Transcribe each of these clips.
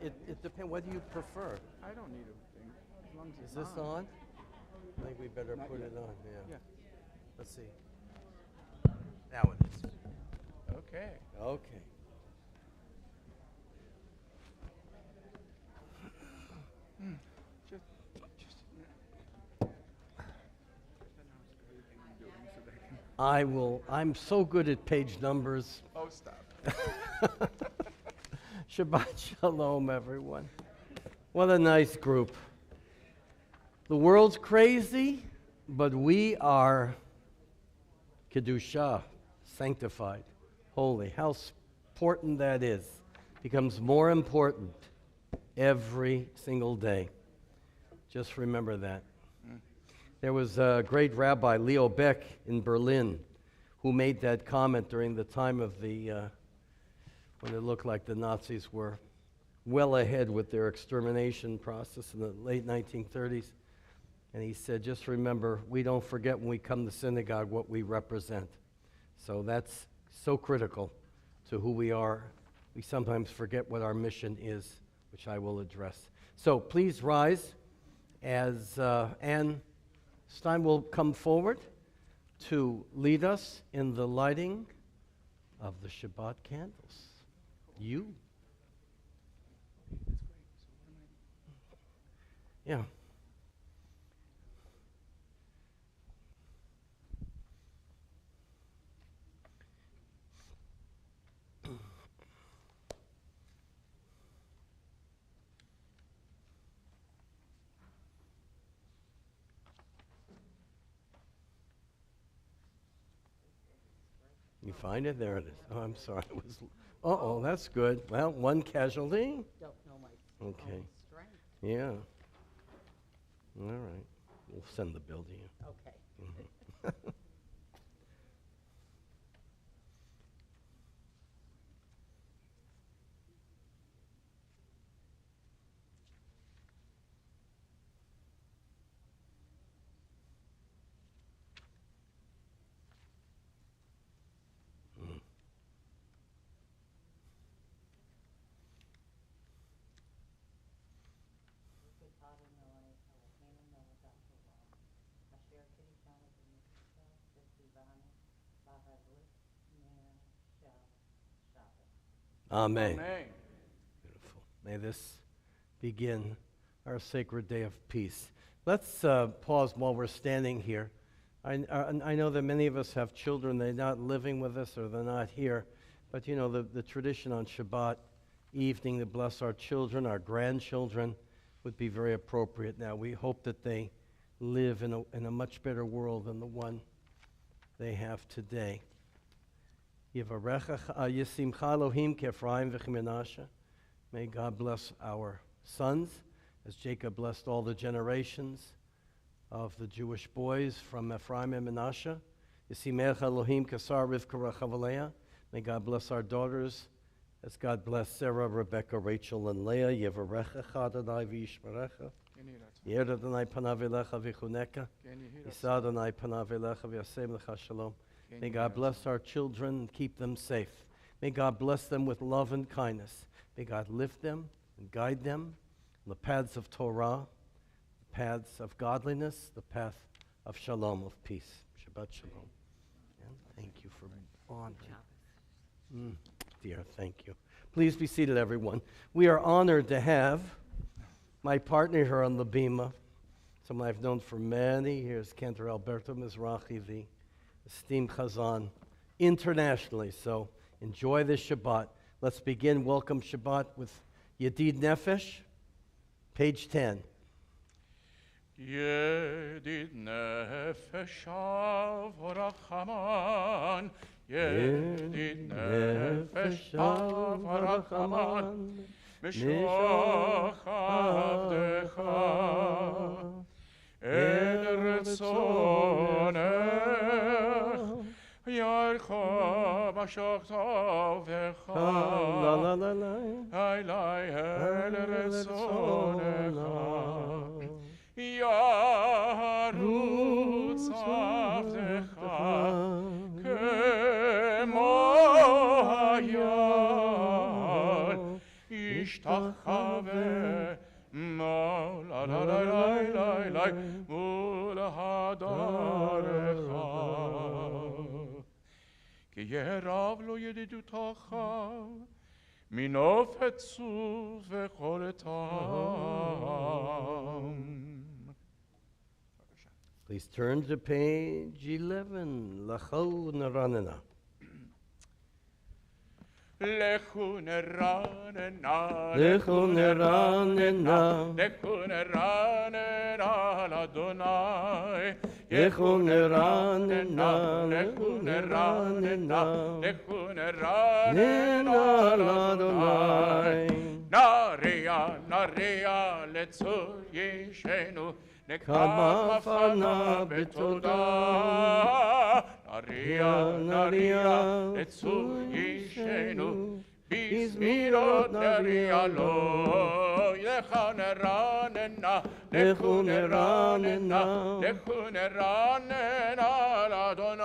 It depends. What do you prefer? I don't need a thing, as long as Is it's this on? I think we better Not put yet. it on. Yeah. Yeah. Let's see. Now it is. Okay. Okay. Just a minute. Everything I'm doing so that I can. I will. I'm so good at page numbers. Oh, stop. Shabbat Shalom, everyone. What a nice group. The world's crazy, but we are Kedusha, sanctified, holy. How important that is. Becomes more important every single day. Just remember that. There was a great rabbi, Leo Beck, in Berlin, who made that comment during the time of the, when it looked like the Nazis were well ahead with their extermination process in the late 1930s. And he said, just remember, we don't forget when we come to synagogue what we represent. So that's so critical to who we are. We sometimes forget what our mission is, which I will address. So please rise as Ann Stein will come forward to lead us in the lighting of the Shabbat candles. You. Yeah. You find it? There it is. Oh, I'm sorry. It was. Uh-oh, that's good. Well, one casualty. Don't know my Okay. own strength. Yeah. All right. We'll send the bill to you. Okay. Amen. Amen. Beautiful. May this begin our sacred day of peace. Let's pause while we're standing here. I know that many of us have children. They're not living with us or they're not here. But, you know, the tradition on Shabbat evening to bless our children, our grandchildren, would be very appropriate now. We hope that they live in a much better world than the one they have today. Yisimcha Elohim k'Ephraim v'Menashe. May God bless our sons, as Jacob blessed all the generations of the Jewish boys from Ephraim and Menashe. Yisimcha Elohim k'Sar Rivka Rachav. May God bless our daughters, as God blessed Sarah, Rebecca, Rachel, and Leah. Yevarechecha Adonai v'yishmerecha. Yer Adonai panav elecha v'chuneka. Yisa Adonai panav elecha v'yasem lecha shalom. May God bless our children and keep them safe. May God bless them with love and kindness. May God lift them and guide them on the paths of Torah, the paths of godliness, the path of shalom, of peace. Shabbat shalom. And thank you for honoring. Dear, thank you. Please be seated, everyone. We are honored to have my partner here on the Bima, someone I've known for many years, Cantor Alberto Mizrahi, the esteemed Chazan internationally. So enjoy this Shabbat. Let's begin Welcome Shabbat with Yedid Nefesh, page 10. Yedid nefesh avrachaman, Yedid nefesh avrachaman, Mishloch avdecha, El retzonech, Yarcho b'shach tovecha, Hailai el retzonecha, Yarutz avdecha, Kemo hayal, משתחווה מול הלילה מול הדרך כי ירב לו ידידותך מנוף עצוב וכל טעם. Please turn to page 11. L'chol neranena. לכו נרננה, לכו נרננה, לכו נרננה לאדוני. לכו נרננה, לכו נרננה, לכו נרננה לאדוני. נריע, נריע לצור ישנו, כמה נקמה פנה בתודה. נריע, נריע לצור ישנו, בזמירות נריע לו. לכו נרננה, לכו נרננה, לכו נרננה לאדוני.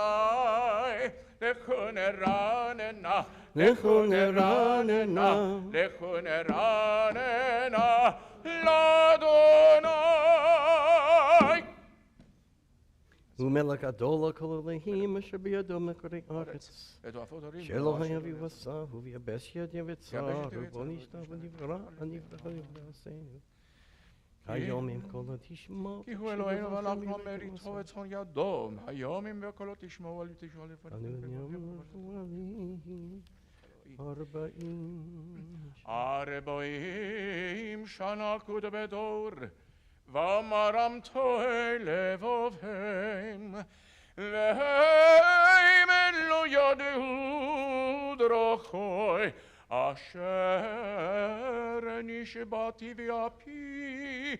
לכו נרננה, לכו נרננה, לכו נרננה לאדוני. ומלך גדול כל אלוהים אשר בידו מקורי ארץ. שלא היה ויבשהו ויבש ידי וצר ובוא נשתה ונברא ונעשינו. היום עם קולו תשמעו. כי הוא אלוהינו ואנחנו מריתו וצאן ידו. היום עם קולו תשמעו אל תשמעו לפנינו. 40 שנה קוד בדור ואמרם תוהה לבובהם והם לא ידעו דרכוי אשר נשבעתי באפי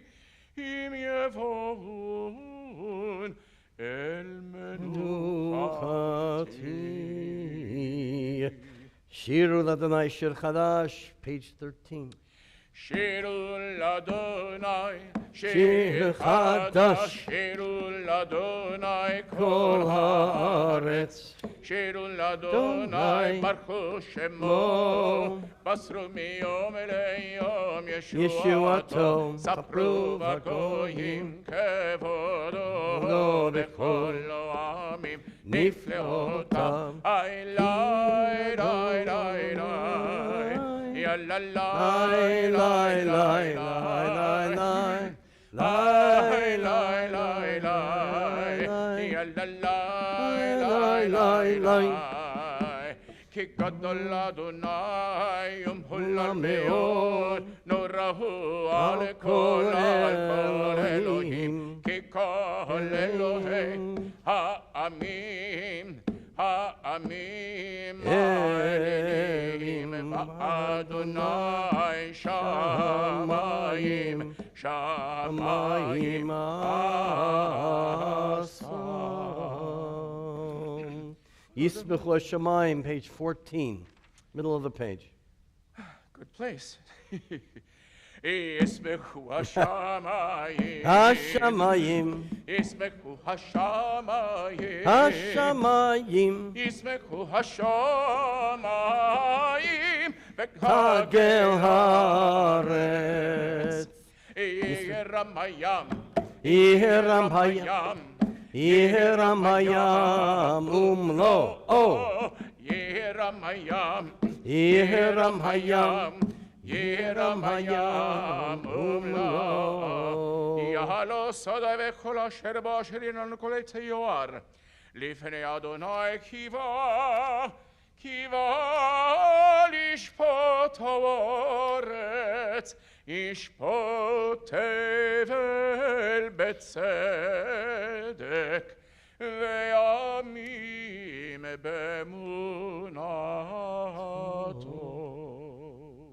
אם יבואון אל מנוחתי. שירו לאדוני שיר חדש, page 13. שירו לאדוני שיר חדש, שירו לאדוני כל הארץ. שירו לאדוני ברכו שמו, בסרו מיום ליום ישועתו, ספרו בגויים כבודו בכל העמים נפלאותיו. איי ליי ליי ליי ליי יא לה ליי ליי ליי ליי ליי ליי ליי ליי יא לה ליי ליי ליי כי גדול אדוני ומהולה מאוד נורא הוא על כל אלוהים כי כל אלוהי העמים העמים האלים אדוני שמיים שמיים Awesome. Yisbechu Hashemayim, page 14, middle of the page. Good place. ישמחו השמיים, השמיים, ישמחו השמיים, השמיים, ישמחו השמיים, וגל הארץ. ירם הים, ירם הים, ירם הים ומלואו. ירם הים, ירם הים, ירם הים ומלואו. יעלו סודה וכל אשר בו אשר יננו כל עצי יוער. לפני אדוני קיווה, קיווה לשפוט האורץ, ישפוט תבל בצדק, וימים באמונתו.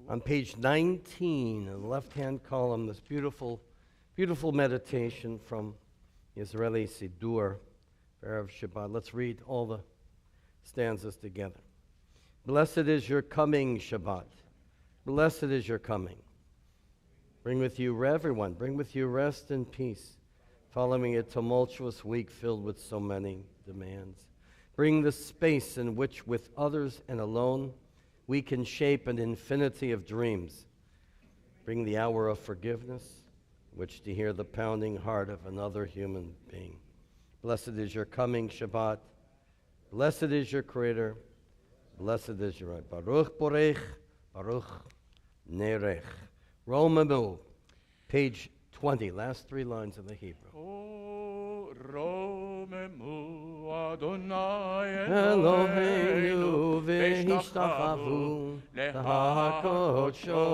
On page 19, in the left-hand column, this beautiful, beautiful meditation from the Israeli Siddur, Erev Shabbat. Let's read all the stanzas together. Blessed is your coming, Shabbat. Blessed is your coming. Bring with you, everyone, bring with you rest and peace, following a tumultuous week filled with so many demands. Bring the space in which, with others and alone, we can shape an infinity of dreams Bring the hour of forgiveness, which to hear the pounding heart of another human being. Blessed is your coming, Shabbat. Blessed is your Creator. Blessed is your right. Baruch Borech, Baruch Nerech. Romanu, page 20, last 3 lines of the Hebrew. O Romemu Adonai Eloheinu v'hishtachavu lehakodsho.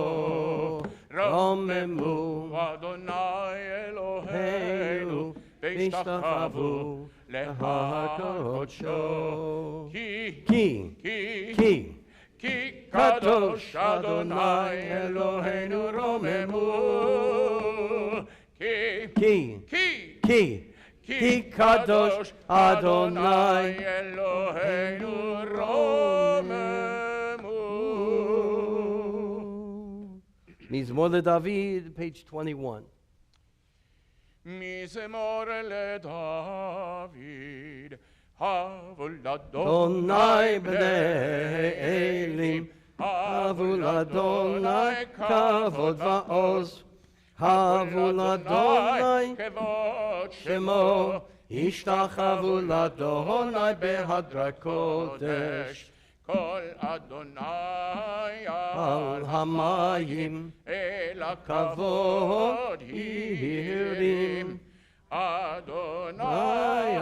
Romemu Adonai Eloheinu v'hishtachavu lehakodsho. Ki kadosh Adonai Eloheinu Romemu. Ki kadosh Adonai Eloheinu Romemu. Mizmor David, page 21. Mizmor David, Havul Adonai Adonai b'nei Elim, Havul Adonai kavod va'oz, Havul Adonai kevod shemo, Ishtachavu Adonai behadra kodesh, Kol Adonai Al hamayim El kavod hirim, Adonai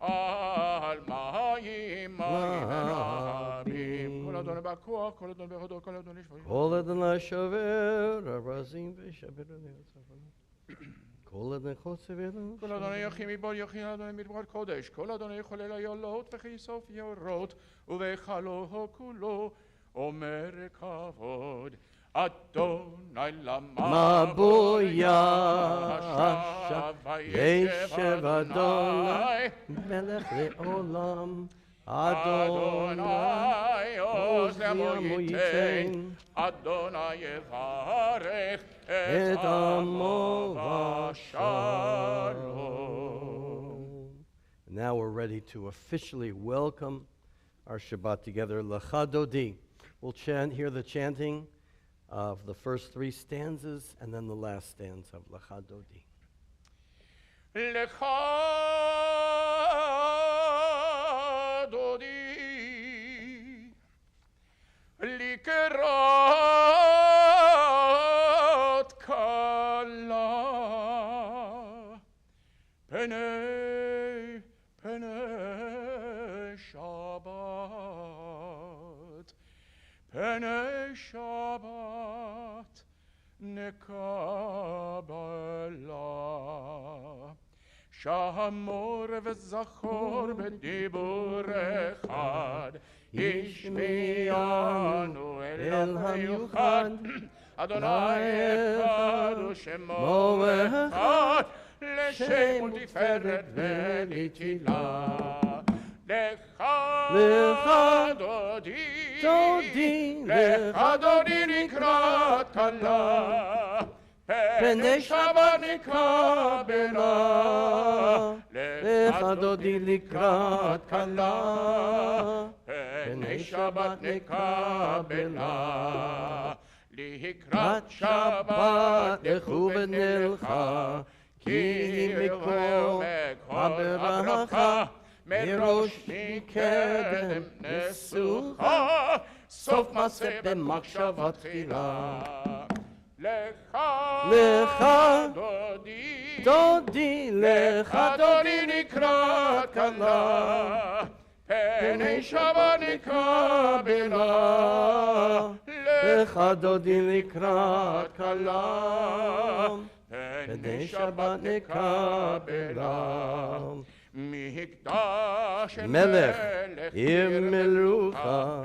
al mayim rabim. Kol Adonai b'koach, Kol Adonai b'chodot, Kol Adonai shvayim. Kol Adonai shover arazim v'shaber Kol Adonai chotzev Kol Adonai yochim ibor yochim Adonai midbar kodesh. Kol Adonai cholel ayolot v'chisof yorot uvechalo kulo omer kavod. Adonai lama Maboyasha Yeshev Adonai Melech le'olam Adonai Oz le'amo yitain Adonai yevarech Et amo v'shalom. Now we're ready to officially welcome our Shabbat together. Lecha Dodi. We'll hear the chanting of the first 3 stanzas and then the last stanza of Lecha Dodi. Lecha Dodi Likerot Kala Penei Shabbat Penei Shabbat Nekabala Shamor v'zachor b'dibur echad Ishmianu el hamiuchad Adonai echad u'shemo echad L'shem u'tiferet v'litila Lecha Dodi Lecha Dodi nikrat kala Penei Shabbat nekabela Lecha Dodi likrat kala Penei Shabbat nekabela Likrat Shabbat lechu v'nelcha Ki mikol habracha Merosh מקדם נסוכה, סוף מעשה במחשבה תחילה. לך דודי, לך דודי נקרא כלה, פני שבת נקבלה. לך דודי לקרא כלה, פני שבת נקבלה. מקדש מלך עיר מלוכה,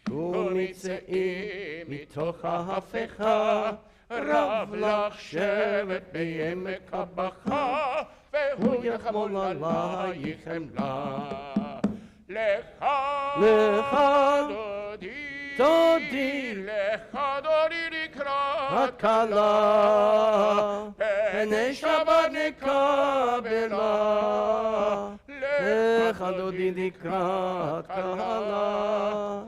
ומצאים מתוך ההפכה, רב לך שבט בעמק הבכה, והוא יחמול עלייך חמלה. לך דודי, לך דודי לקראת כלה, פני שבת נקבלה. לך דודי לקראת כלה,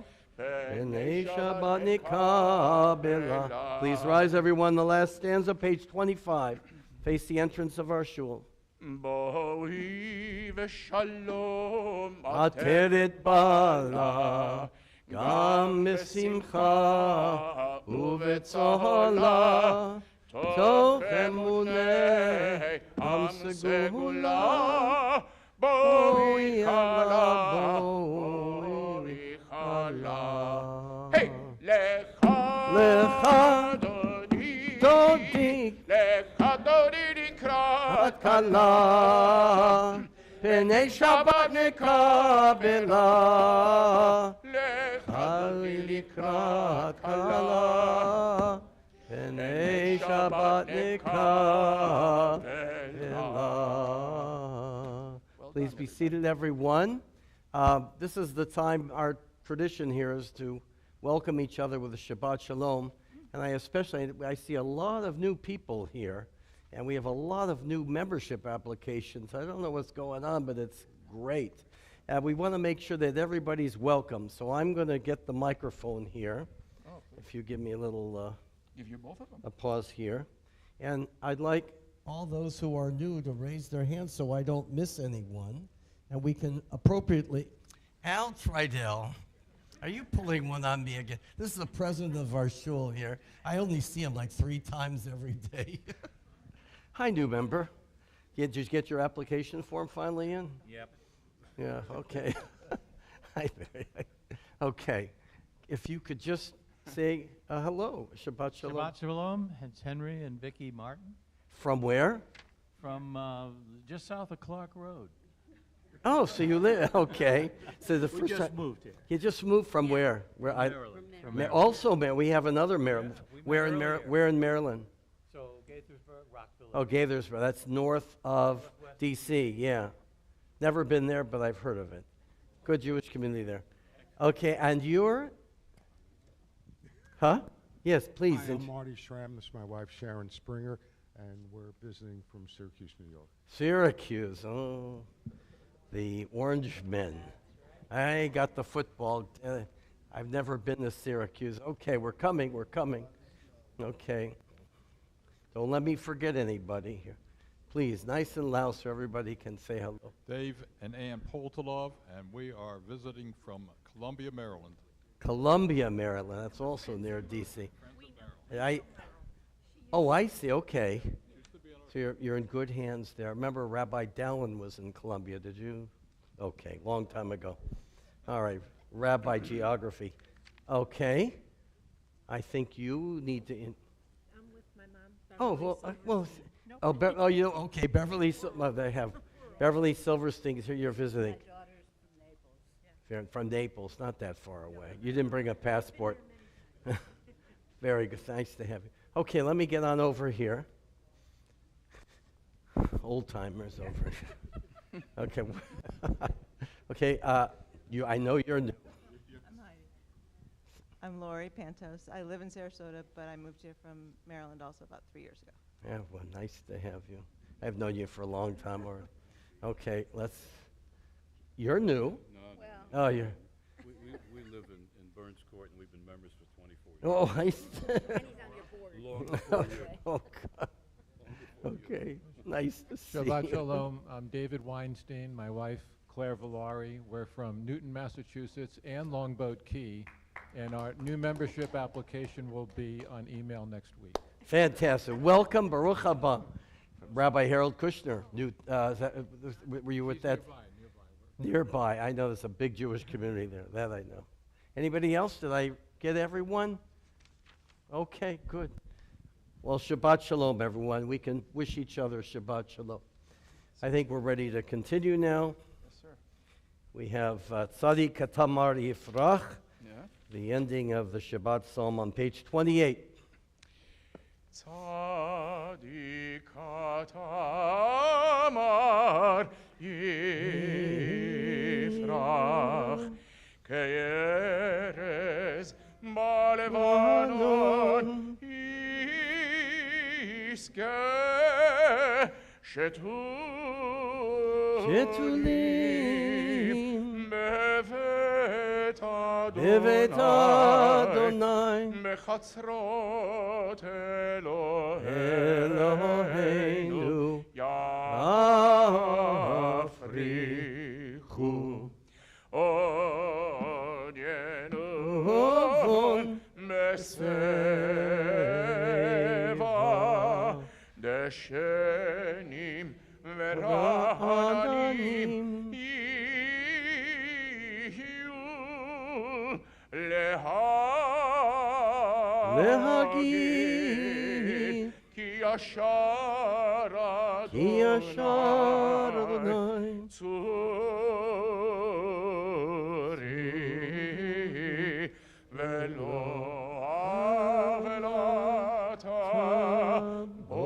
B'nei Shabbat nikabela. Please rise, everyone. The last stanza, page 25. Face the entrance of our shul. Boi v'shalom Ateret bala, gam besimcha uvetzola, tov emunei am segula, boi chala, boi chala. Hey, lecha dodi, lecha dodi dikrat kala, B'nei Shabbat nikabela, Chali likrat kala, B'nei Shabbat nikabela. Please be seated, everyone. This is the time, our tradition here is to welcome each other with a Shabbat Shalom. And I see a lot of new people here. And we have a lot of new membership applications. I don't know what's going on, but it's great. We want to make sure that everybody's welcome. So I'm going to get the microphone here. Oh, If you give me a little give you both of them. a pause here. And I'd like all those who are new to raise their hands so I don't miss anyone. And we can appropriately. Al Tridell, are you pulling one on me again? This is the president of our shul here. I only see him like 3 times every day. Hi, new member. Did you get your application form finally in? Yep. Yeah, okay. Okay. If you could just say hello, Shabbat Shalom. Shabbat Shalom. It's Henry and Vicky Martin From where? from just south of Clark Road. Oh, so you live, okay. So the We first just time, moved here. you just moved from where? Where Maryland. From Maryland. Also, we have another Maryland. we met Where earlier. where in Maryland? So Gaithersburg, Rockville. Oh, Gaithersburg. That's north of Northwest. D.C., yeah. Never been there, but I've heard of it. Good Jewish community there. Okay, and you're? Huh? Yes, please. Hi, I'm Marty Schramm. This is my wife, Sharon Springer, and we're visiting from Syracuse, New York. Syracuse, oh, the Orange Men. I got the football. I've never been to Syracuse. Okay, we're coming. Okay. Don't let me forget anybody here. Please, nice and loud so everybody can say hello. Dave and Ann Poltolov, and we are visiting from Columbia, Maryland. Columbia, Maryland. That's also near D.C. I see. Okay. So you're in good hands there. Remember Rabbi Dallin was in Columbia, did you? Okay, long time ago. All right, Rabbi Geography. Okay. I think you need to... I'm with my mom. Okay, Beverly, they have Beverly Silverstein here you're visiting. My daughter's from Naples. From Naples, not that far away. You didn't bring a passport. Very good, nice to have you. Okay, let me get on over here. Old timers over here. Okay. Okay, I know you're new. I'm Heidi. I'm Lori Pantos. I live in Sarasota, but I moved here from Maryland also about 3 years ago. Yeah, well, nice to have you. I've known you for a long time already. Okay, you're new. Well, Oh, you're, We live in Burns Court, and we've been members for 24 years. oh, nice. and he's on your board. Long before you. Oh, God. Okay, nice to see Shabbat you. Shalom. I'm David Weinstein, my wife Claire Villari. We're from Newton, Massachusetts and Longboat Key, and our new membership application will be on email next week. Fantastic. Welcome, Baruch haba. Rabbi Harold Kushner. Were you with that? Nearby. I know there's a big Jewish community there. That I know. Anybody else? Did I get everyone? Okay, good. Well, Shabbat Shalom, everyone. We can wish each other Shabbat Shalom. I think we're ready to continue now. Yes, sir. We have Tzadik Katamar Yifrach, Yeah. the ending of the Shabbat Psalm on page 28. Tzadik katamar yifrach ke'erez balevanon iske shetulim bevet בבית אדוני בחצרות אלוהינו יפריחו עודנו מסבה דשנים ורעננים יהיו להגיד כי ישר אדוני צורי ולא עוולתה בו.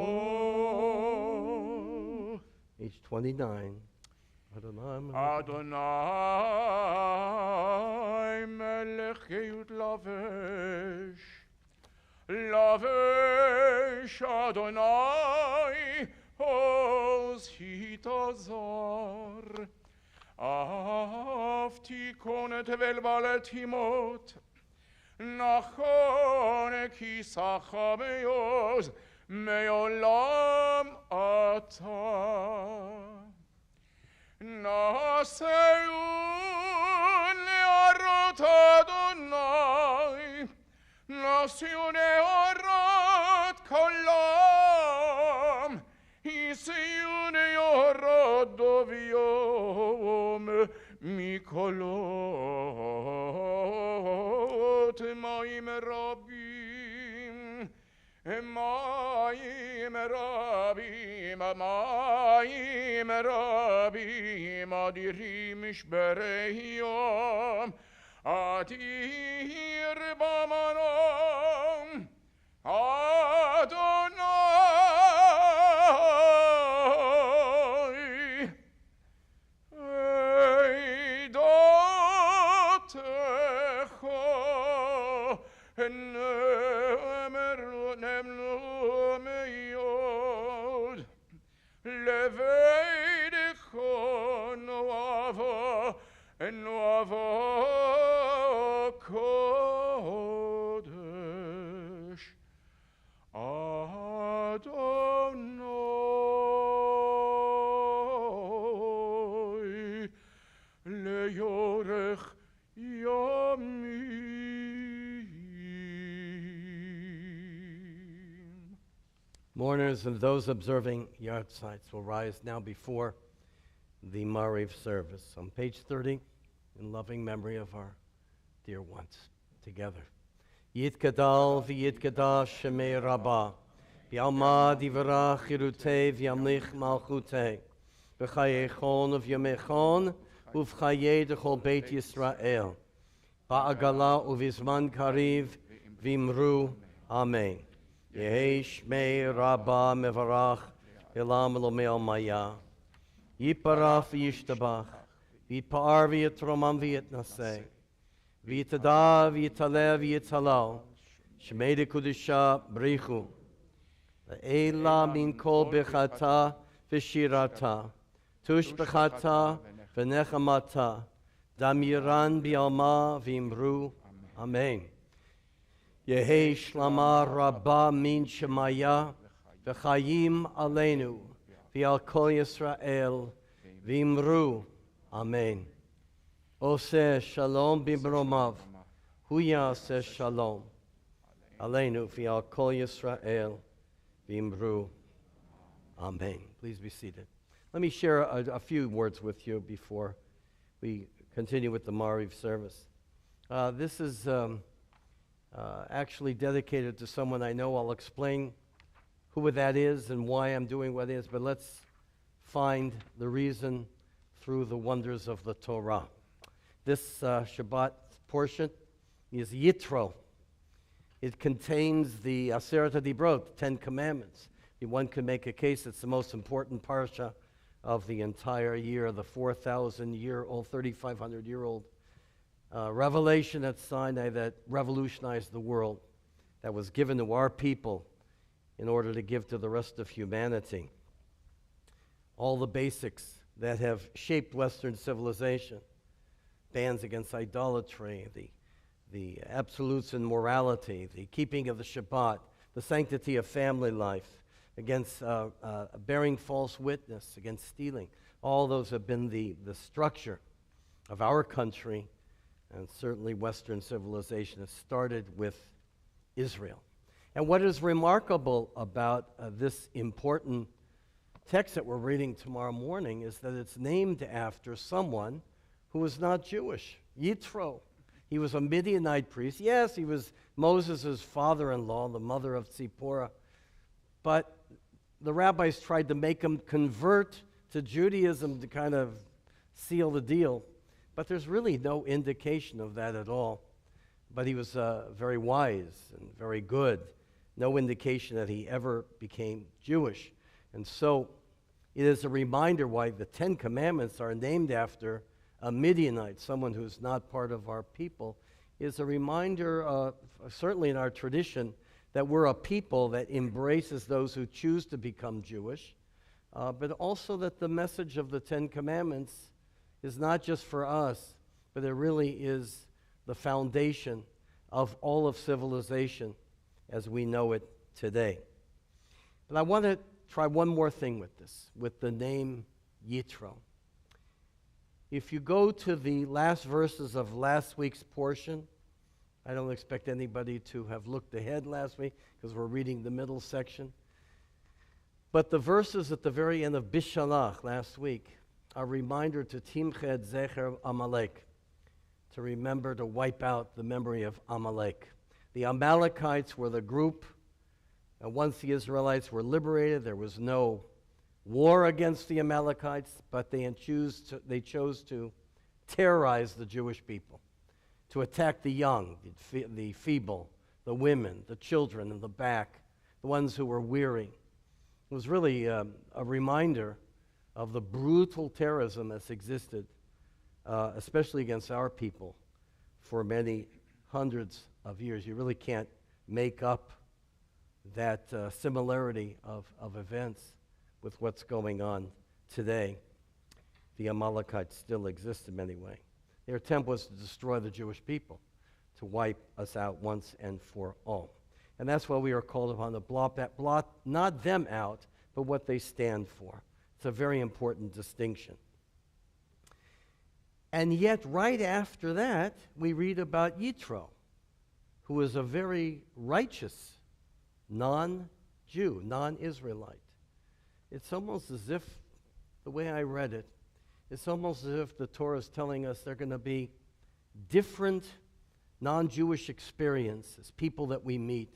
Page 29. אדוני מלך גאות לבש אדוני עוז התעזר אף תיקונת ולבלת הימות נכון כיסך מעוז מעולם אתה נעשו נערות אדוני נעשו נערות כולם השיאו נערות דוביום מקולות מים רבים מים רבים אדירים משברי יום אדיר במנום אדוני עדותך נאמרו מאוד לביתך נאווה קודש אדוני ליורך ימים. Mourners and those observing yard sites will rise now before the Mariv service. On page 30, in loving memory of our dear ones, together. Yitkadal v'yitkadash shemei rabbah, v'yalmad yivarach yirutei v'yamlich malchutei, v'chayechon v'yamechon uv'chayei dechol beit Yisrael, ba'agala uv'izman kariv v'imru amen. Yehi shmei rabbah mevarach elam elomei almaya. Yiparach v'yishtabach, v'yipar v'yitromam v'yitnaseh, v'yitada v'yitaleh v'yitalal, shmei dekudusha brichu, ve'ela min kol bechata v'shirata, tush bechata v'nechamata, damiran bi'alma v'imru, amen. Yehi shlama rabbah min shemaya, v'chayim aleinu, v'al kol Yisrael, v'imru, amen. Oseh shalom b'bromav, hu yaseh shalom, aleinu v'al kol Yisrael, v'imru, amen. Please be seated. Let me share a few words with you before we continue with the Mariv service. This is actually dedicated to someone I know. I'll explain who that is and why I'm doing what it is, but let's find the reason through the wonders of the Torah. This Shabbat portion is Yitro. It contains the Aseret HaDibrot, 10 Commandments. One can make a case it's the most important parsha of the entire year, the 4,000-year-old, 3,500-year-old revelation at Sinai that revolutionized the world, that was given to our people in order to give to the rest of humanity. All the basics that have shaped Western civilization, bans against idolatry, the the absolutes in morality, the keeping of the Shabbat, the sanctity of family life, against bearing false witness, against stealing. All those have been the structure of our country, and certainly Western civilization. It started with Israel. And what is remarkable about this important text that we're reading tomorrow morning is that it's named after someone who was not Jewish, Yitro. He was a Midianite priest. Yes, he was Moses' father-in-law, the mother of Zipporah. But the rabbis tried to make him convert to Judaism to kind of seal the deal. But there's really no indication of that at all. But he was very wise and very good. No indication that he ever became Jewish. And so it is a reminder why the Ten Commandments are named after a Midianite, someone who's not part of our people, is a reminder, certainly in our tradition, that we're a people that embraces those who choose to become Jewish, but also that the message of the Ten Commandments is not just for us, but it really is the foundation of all of civilization as we know it today. But I want to try one more thing with this, with the name Yitro. If you go to the last verses of last week's portion, I don't expect anybody to have looked ahead last week because we're reading the middle section. But the verses at the very end of Bishalach last week are a reminder to Timched Zecher Amalek, to remember to wipe out the memory of Amalek. The Amalekites were the group, and once the Israelites were liberated, there was no war against the Amalekites, but they chose to terrorize the Jewish people, to attack the young, the feeble, the women, the children in the back, the ones who were weary. It was really a reminder of the brutal terrorism that's existed, especially against our people, for many hundreds of years. You really can't make up that similarity of events with what's going on today. The Amalekites still exist in many ways. Their attempt was to destroy the Jewish people, to wipe us out once and for all. And that's why we are called upon to blot not them out, but what they stand for. It's a very important distinction. And yet, right after that, we read about Yitro, who was a very righteous non-Jew, non-Israelite. It's almost as if, the way I read it, it's almost as if the Torah is telling us there are going to be different non-Jewish experiences, people that we meet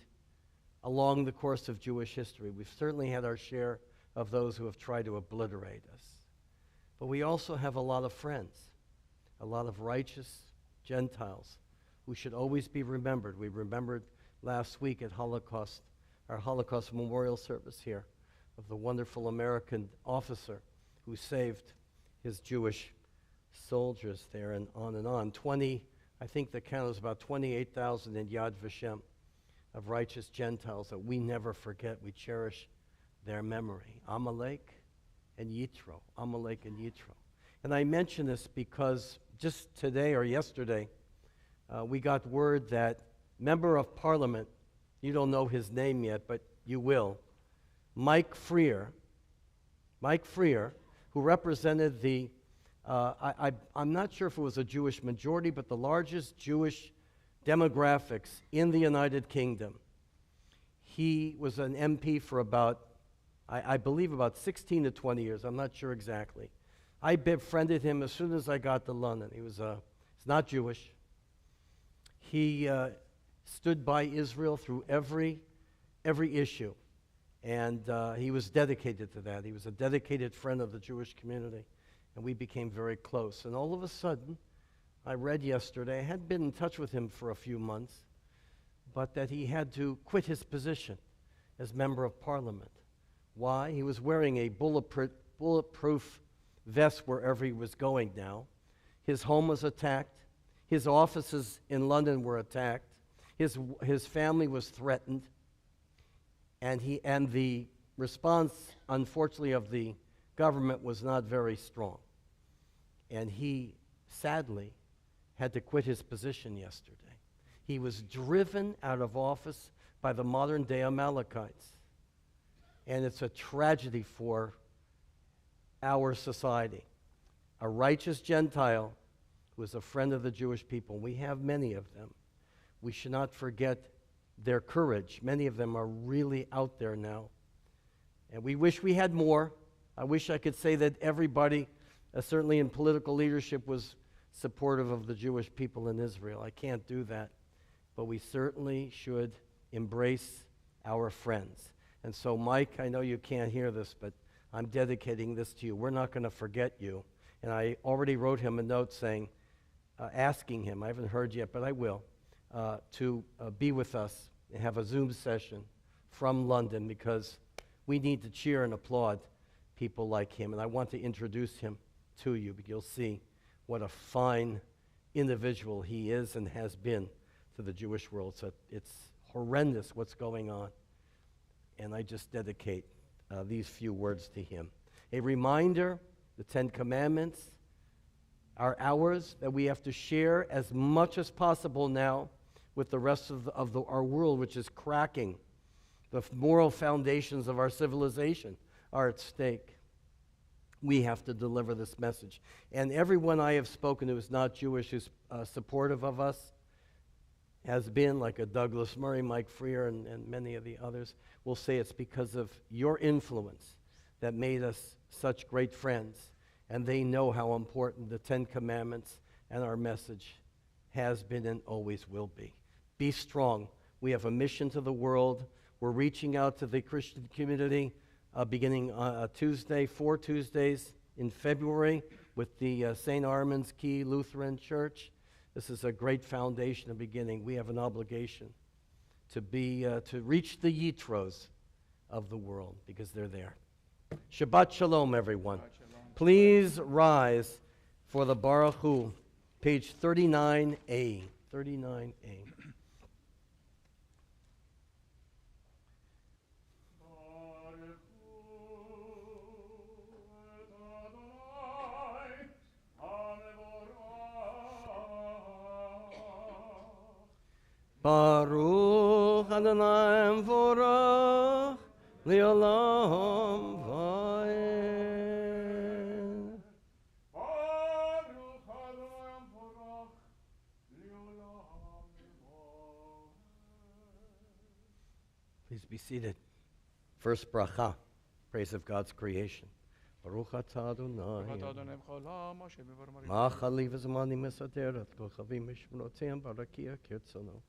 along the course of Jewish history. We've certainly had our share of those who have tried to obliterate us. But we also have a lot of friends, a lot of righteous Gentiles who should always be remembered. We remembered last week at our Holocaust memorial service here, of the wonderful American officer who saved his Jewish soldiers there, and on and on. I think the count is about 28,000 in Yad Vashem of righteous Gentiles that we never forget. We cherish their memory. Amalek and Yitro. Amalek and Yitro. And I mention this because just today or yesterday, we got word that member of parliament, you don't know his name yet, but you will, Mike Freer, who represented the, I'm not sure if it was a Jewish majority, but the largest Jewish demographics in the United Kingdom. He was an MP for about, I believe about 16 to 20 years. I'm not sure exactly. I befriended him as soon as I got to London. He's not Jewish. He stood by Israel through every issue. And he was dedicated to that. He was a dedicated friend of the Jewish community. And we became very close. And all of a sudden, I read yesterday, I had been in touch with him for a few months, but that he had to quit his position as member of parliament. Why? He was wearing a bulletproof vest wherever he was going now. His home was attacked. His offices in London were attacked. His family was threatened. And the response, unfortunately, of the government was not very strong. And he, sadly, had to quit his position yesterday. He was driven out of office by the modern-day Amalekites. And it's a tragedy for our society. A righteous Gentile who is a friend of the Jewish people. We have many of them. We should not forget their courage. Many of them are really out there now. And we wish we had more. I wish I could say that everybody, certainly in political leadership, was supportive of the Jewish people in Israel. I can't do that. But we certainly should embrace our friends. And so, Mike, I know you can't hear this, but I'm dedicating this to you. We're not going to forget you. And I already wrote him a note saying, asking him, I haven't heard yet, but I will, to be with us and have a Zoom session from London, because we need to cheer and applaud people like him. And I want to introduce him to you, but you'll see what a fine individual he is and has been to the Jewish world. So it's horrendous what's going on. And I just dedicate these few words to him. A reminder, the 10 Commandments are ours, that we have to share as much as possible now with the rest of our world, which is cracking. The moral foundations of our civilization are at stake. We have to deliver this message. And everyone I have spoken who is not Jewish, who's supportive of us, has been, like a Douglas Murray, Mike Freer, and many of the others, will say it's because of your influence that made us such great friends. And they know how important the 10 Commandments and our message has been and always will be. Be strong. We have a mission to the world. We're reaching out to the Christian community beginning Tuesday, 4 Tuesdays in February with the St. Armand's Key Lutheran Church. This is a great foundation of beginning. We have an obligation to reach the Yitros of the world, because they're there. Shabbat Shalom, everyone. Please rise for the Baruch Hu, page 39A. 39A. Baruch Adonai Vorach Leolam Vaed. Baruch Adonai Vorach Leolam Vaed. Please be seated. First bracha, praise of God's creation. Baruch atah Adonai. Ma'achali v'zmani mesaderet kol chavim mishmonoteim barakia kirtzono.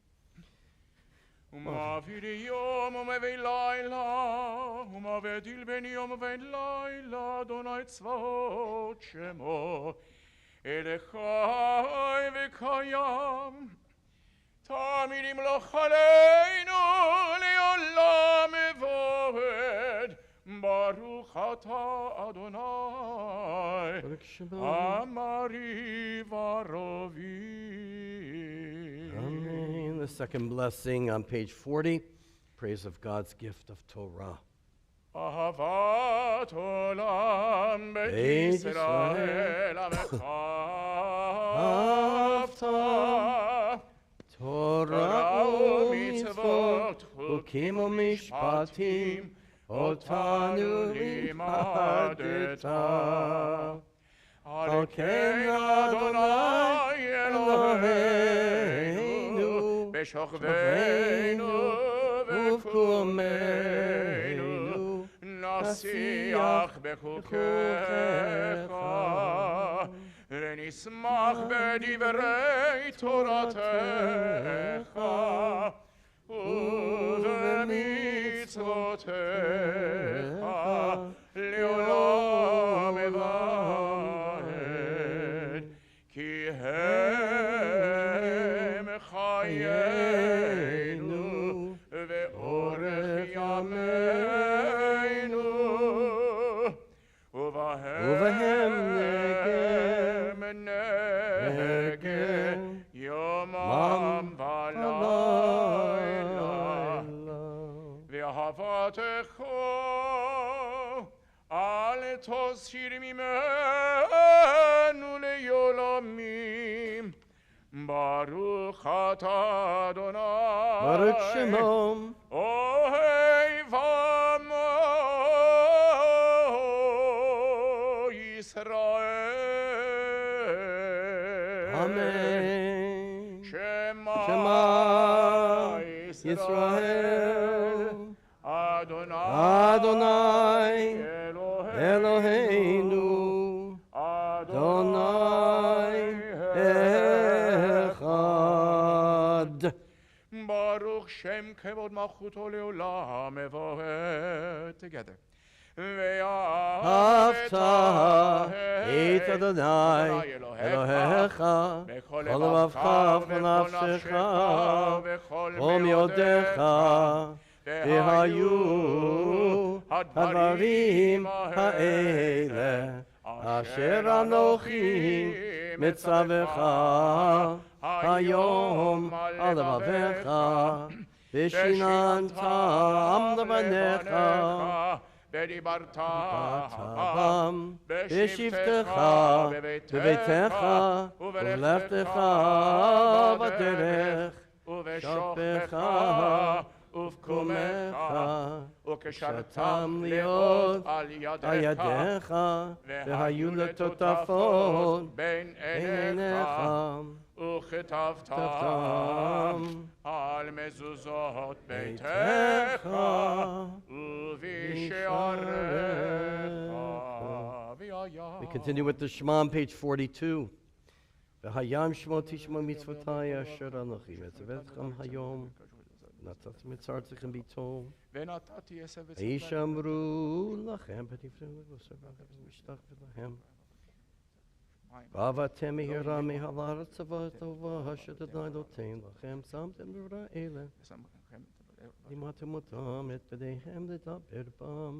ומעבירי יום ומביא לילה, ומבדיל בין יום ובין לילה, אדוני צבאות שמו, אלה חי וקיים, תמיד ימלוך עלינו לעולם ועד, ברוך אתה אדוני, אמרי ורובי. Amen. The second blessing on page 40, praise of God's gift of Torah. אהבת עולם בית ישראל עמך אהבת תורה ומצוות חוקים ומשפטים אותנו לימדת. על כן אדוני אלוהינו בשוכבנו ובקומנו נשיח בחוקיך ונשמח בדברי תורתך ובמצוותיך לעולם ועד כי הם חיינו ואורך ימינו ובהם נגן יומם ולילה ואהבתך אל תסיר ממנו לעולמים Baruch atah Adonai. Baruch Shemo. Ohev Amo Yisrael. Amen. Shema Yisrael. Adonai Eloheinu. Adonai Echad. Baruch Shem Kevod Malchuto Leolam Evohet. Together. Hafta et Adonai Elohecha Kol levavcha v'kol nafshecha Kol miodecha V'hayu hadvarim ha'ele Asher anochi mitzavecha Hayom al levavecha V'shinantam levanecha ודיברתם בשבתך בביתך ובלכתך בדרך ובשוכבך ובקומך וקשרתם להיות על ידיך והיו לטוטפות בין עיניך וכתבתם על מזוזות ביתך We continue with the Shema on page 42. V'hayam shmo tishmo mitzvotai asher anochi metzavetchem hayom natat mitzartechem bitol V'yishamru lachem v'tifnu v'shavachem v'lahem V'avatem mihira mihalar tzavah tova asher Adonai noten lachem samtem v'ra'ele Limatem otam et b'deihem ledaber bam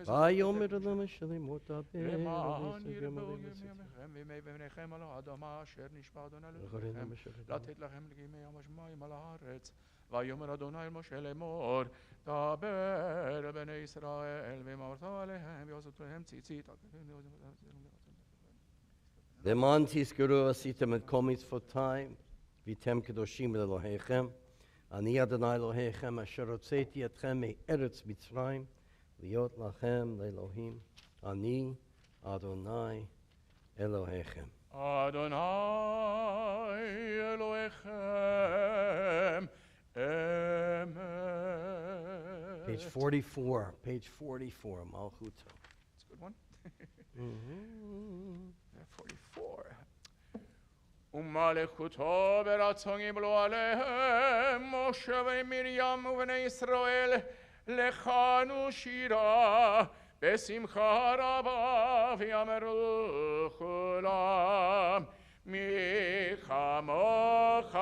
ויאמר אדם שלי מותה למען ירבו ימיכם וימי בניכם על האדמה אשר נשבע אדוני אלוהיכם לתת לכם לגימי ים השמיים על הארץ ויאמר אדוני אל משה לאמור דבר בני ישראל ואמרת עליהם ועשו להם ציצית למען תזכרו עשיתם את כל מצוותיי והייתם קדושים לאלוהיכם אני אדוני אלוהיכם אשר הוצאתי אתכם מארץ מצרים להיות לכם לאלוהים אני אדוני אלוהיכם. אדוני אלוהיכם אמת. Page 44, page 44, Malchuto. That's a good one. 44. ומלכותו ברצון יבלו עליהם משה ומרים ובני ישראל לכנו שירה בשמחה רבה ויאמרו כולם מי כמוך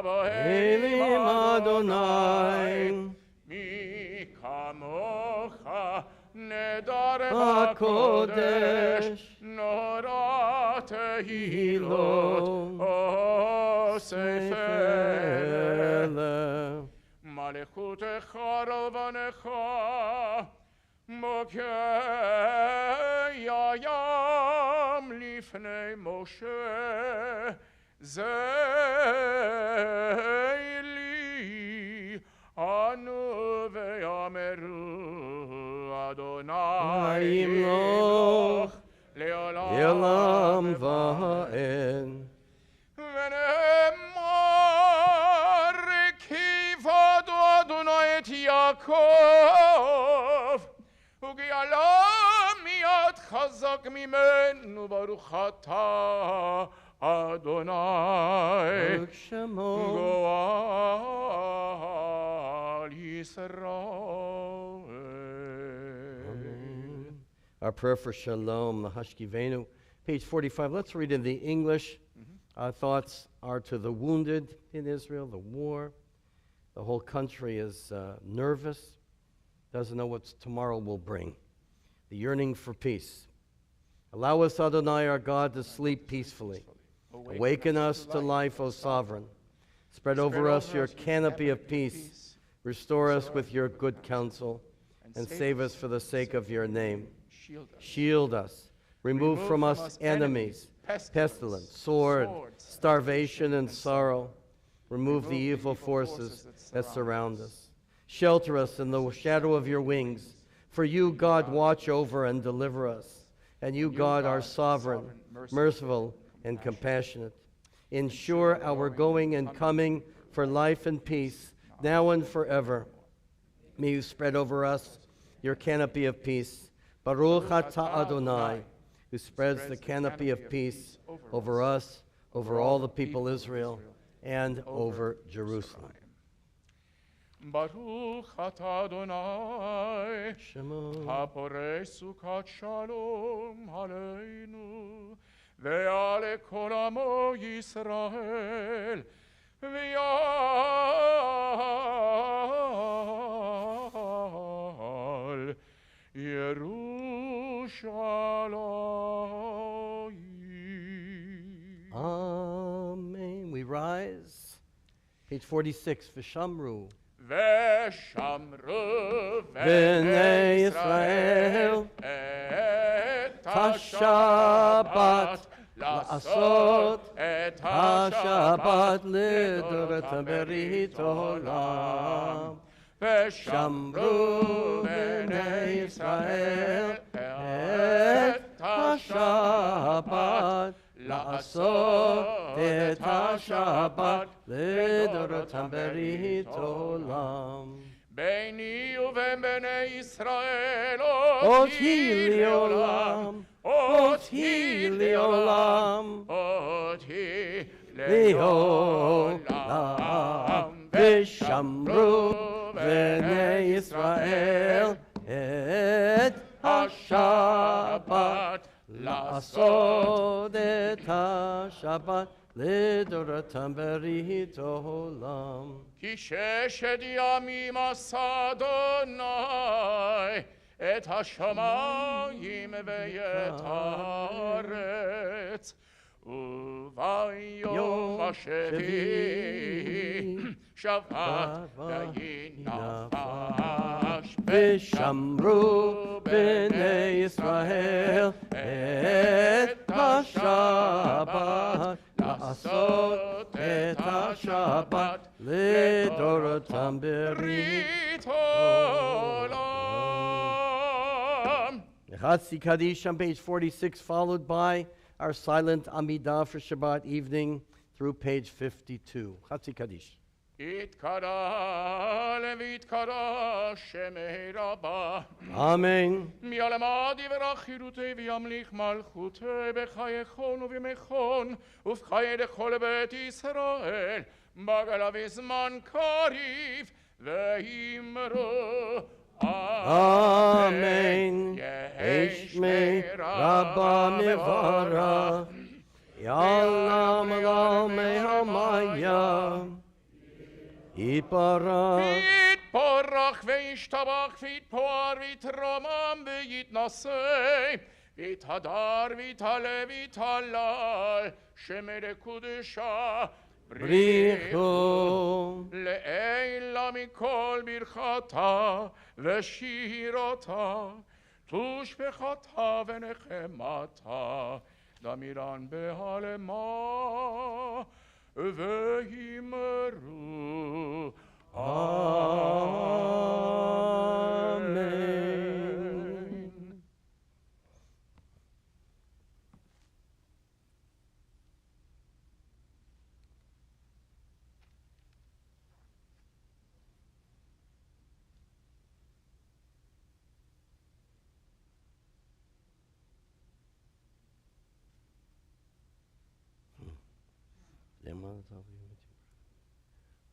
באלים אדוני מי כמוך נדר בקודש נורא תהילות אוסף אלה מלכותך רבנך מוקע ים לפני משה זה לי אנו ויאמרו אדוני ימלוך לעולם ועד ונאמר כיבד אדוני את יעקב וגאלה מיד חזק ממנו ברוך אתה אדוני גואל ישראל. Our prayer for Shalom, Hashkivenu, page 45. Let's read in the English. Our thoughts are to the wounded in Israel, the war. The whole country is nervous, doesn't know what tomorrow will bring. The yearning for peace. Allow us, Adonai, our God, to sleep peacefully. Awaken us to life, O Sovereign. Spread over us your canopy of peace. Restore us with your good counsel, and save us for the sake of your name. Shield us. Remove from us enemies. pestilence, sword, starvation, and sorrow. Remove the evil forces that surround us. Shelter us in the shadow of your wings. For you, God, watch over and deliver us. And you, God, are sovereign, merciful, and compassionate. Ensure our going and coming for life and peace, now and forever. May you spread over us your canopy of peace. Baruch atah Adonai, who spreads the canopy of peace over us, over all the people Israel, and over Jerusalem. Baruch atah Adonai, haporei sukat shalom aleinu, ve'ale kol amo Yisrael, ve'al Yerushalayim. Amen. We rise. Page 46, V'shamru. ושמרו בני ישראל את השבת לעשות את השבת לדורות ברית עולם. ושמרו בני ישראל את השבת לעשות את השבת לדורותם ברית עולם. ביני ובין בני ישראל אות היא לעולם, אות היא לעולם, אות היא לעולם. ושמרו בני ישראל את השבת לעשות את השבת לדורותם ברית עולם. כי ששת ימים עשה אדוני את השמיים ואת הארץ, וביום השביעי שבת וינפש. ושמרו בני ישראל את השבת לעשות את השבת לדורותם ברית עולם. Chatzi Kaddish on page 46, followed by our silent Amidah for Shabbat evening through page 52. Chatzi Kaddish. יתקדש ויתקדש שמי רבה. Amen. מעלמד יברך חירותי וימליך מלכותי בחייכון ובמכון ובחיי לכל בית ישראל בגלה בזמן קריב ואמרו Amen. Yeshmei Rabba Mivarach Yallam Alomei Hamaya Yitbarach יתברך וישתבח ויתפאר ויתרומם ויתנשא ויתהדר ויתעלה ויתהלל שמי קודשה Brichu לעילה מכל ברכתה ושירתה תושבחתה ונחמתה דמירן בהלמה ואמרו Amen.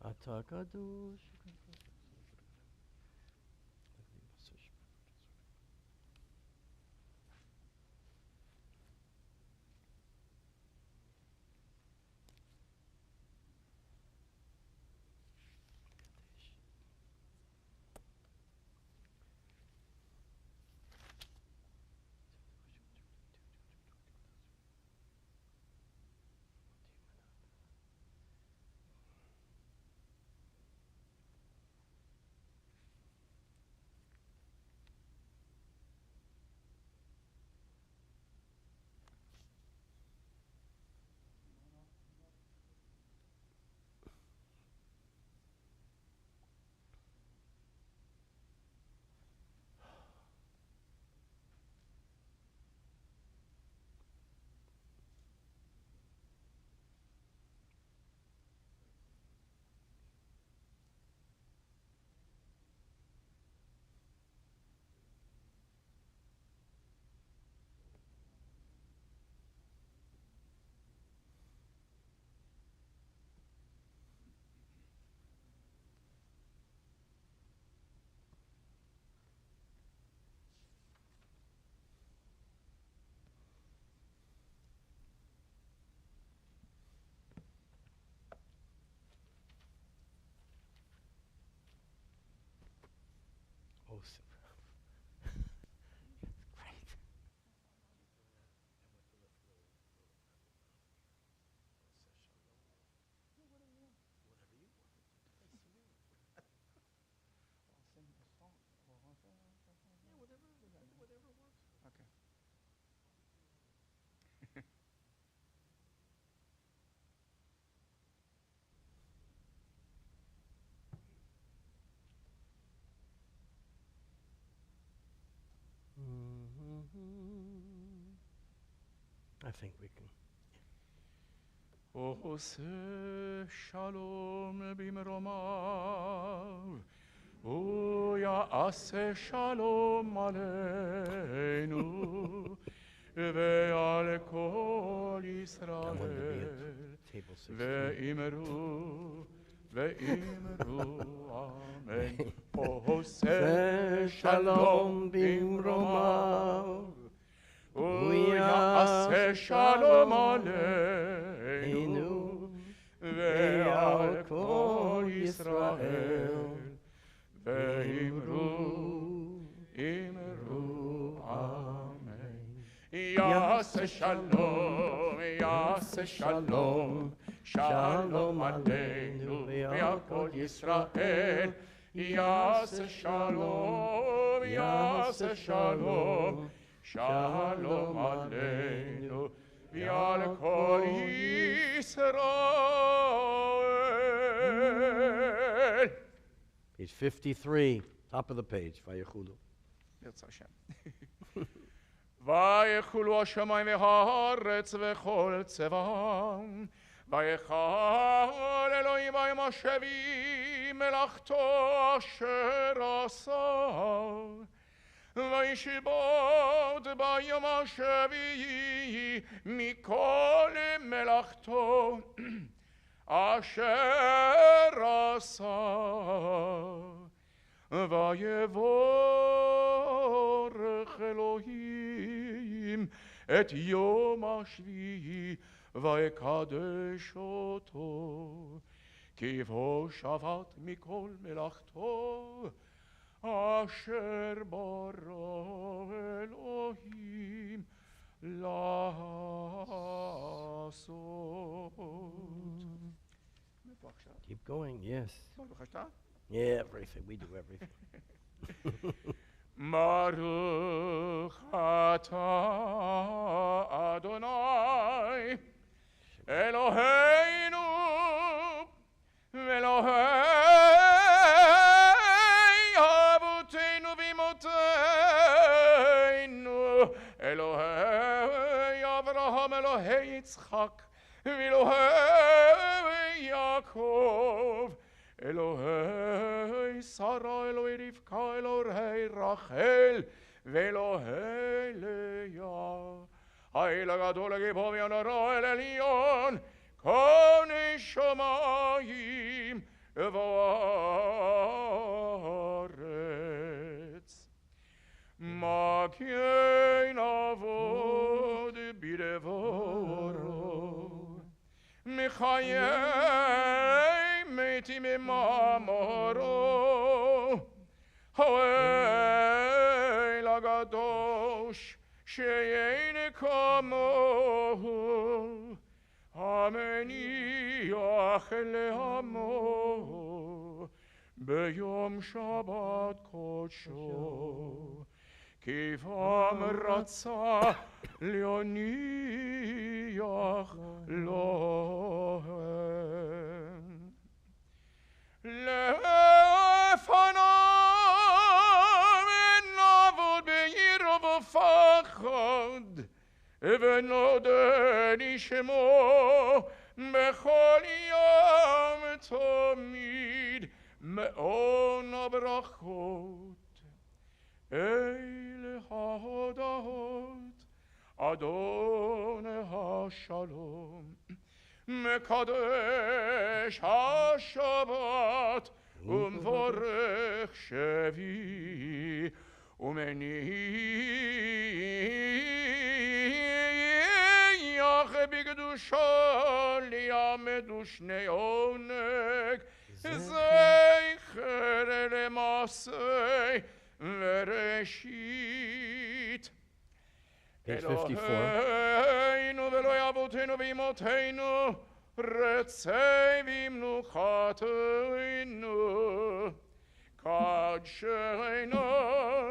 Atakadosh. Great. I think we can. עושה שלום במרומיו, ויעשה שלום עלינו, ועל כל ישראל, Table 16. ואמרו אמן. עושה שלום במרומיו, ויעשה שלום עלינו, ועל כל ישראל, ואמרו אמן. יעשה שלום, יעשה שלום, שלום עלינו ועל כל ישראל. יעשה שלום, יעשה שלום, שלום עלינו ועל כל ישראל. Page 53, top of the page, Vayechulu. ירצה השם. ויחולו השמיים והארץ וכל צבאם, ויחל אלוהים ביום השביעי מלאכתו אשר עשה, וישבות ביום השביעי מכל מלאכתו אשר עשה, ויברך אלוהים את יום השביעי ויקדש אותו, כי בו שבת מכל מלאכתו אשר ברא אלוהים לעשות. Keep going, yes. ברוך אתה. Yeah, everything. We do everything. ברוך אתה אדוני אלוהינו ואלוהי אבותינו ואמותינו, אלוהי אברהם, אלוהי יצחק ואלוהי יעקב, אלוהי שרה, אלוהי רבקה, אלוהי רחל ואלוהי לאה, האל הגדול הגיבור והנורא אל עליון, כוני שמיים וארץ. מגן אבוד בדברו, מחיי מתים ממאמרו, האל הקדוש שאין כמוהו, המניח לעמו ביום שבת קודשו, כי פעם רצה להניח להם. לפניו נעבוד בעיר ובפחד, ונודה לשמו בכל יום תמיד, מעון הברכות. אלה ההודעות אדון השלום, מקדש השבת ומברך שביעי, ומניח בקדושו ליעמדו שני עונג, זכר למעשה וראשית. Page 54. אלוהינו ואלוהי אבותינו ואמותינו, רצי ומנוחתנו, קדשנו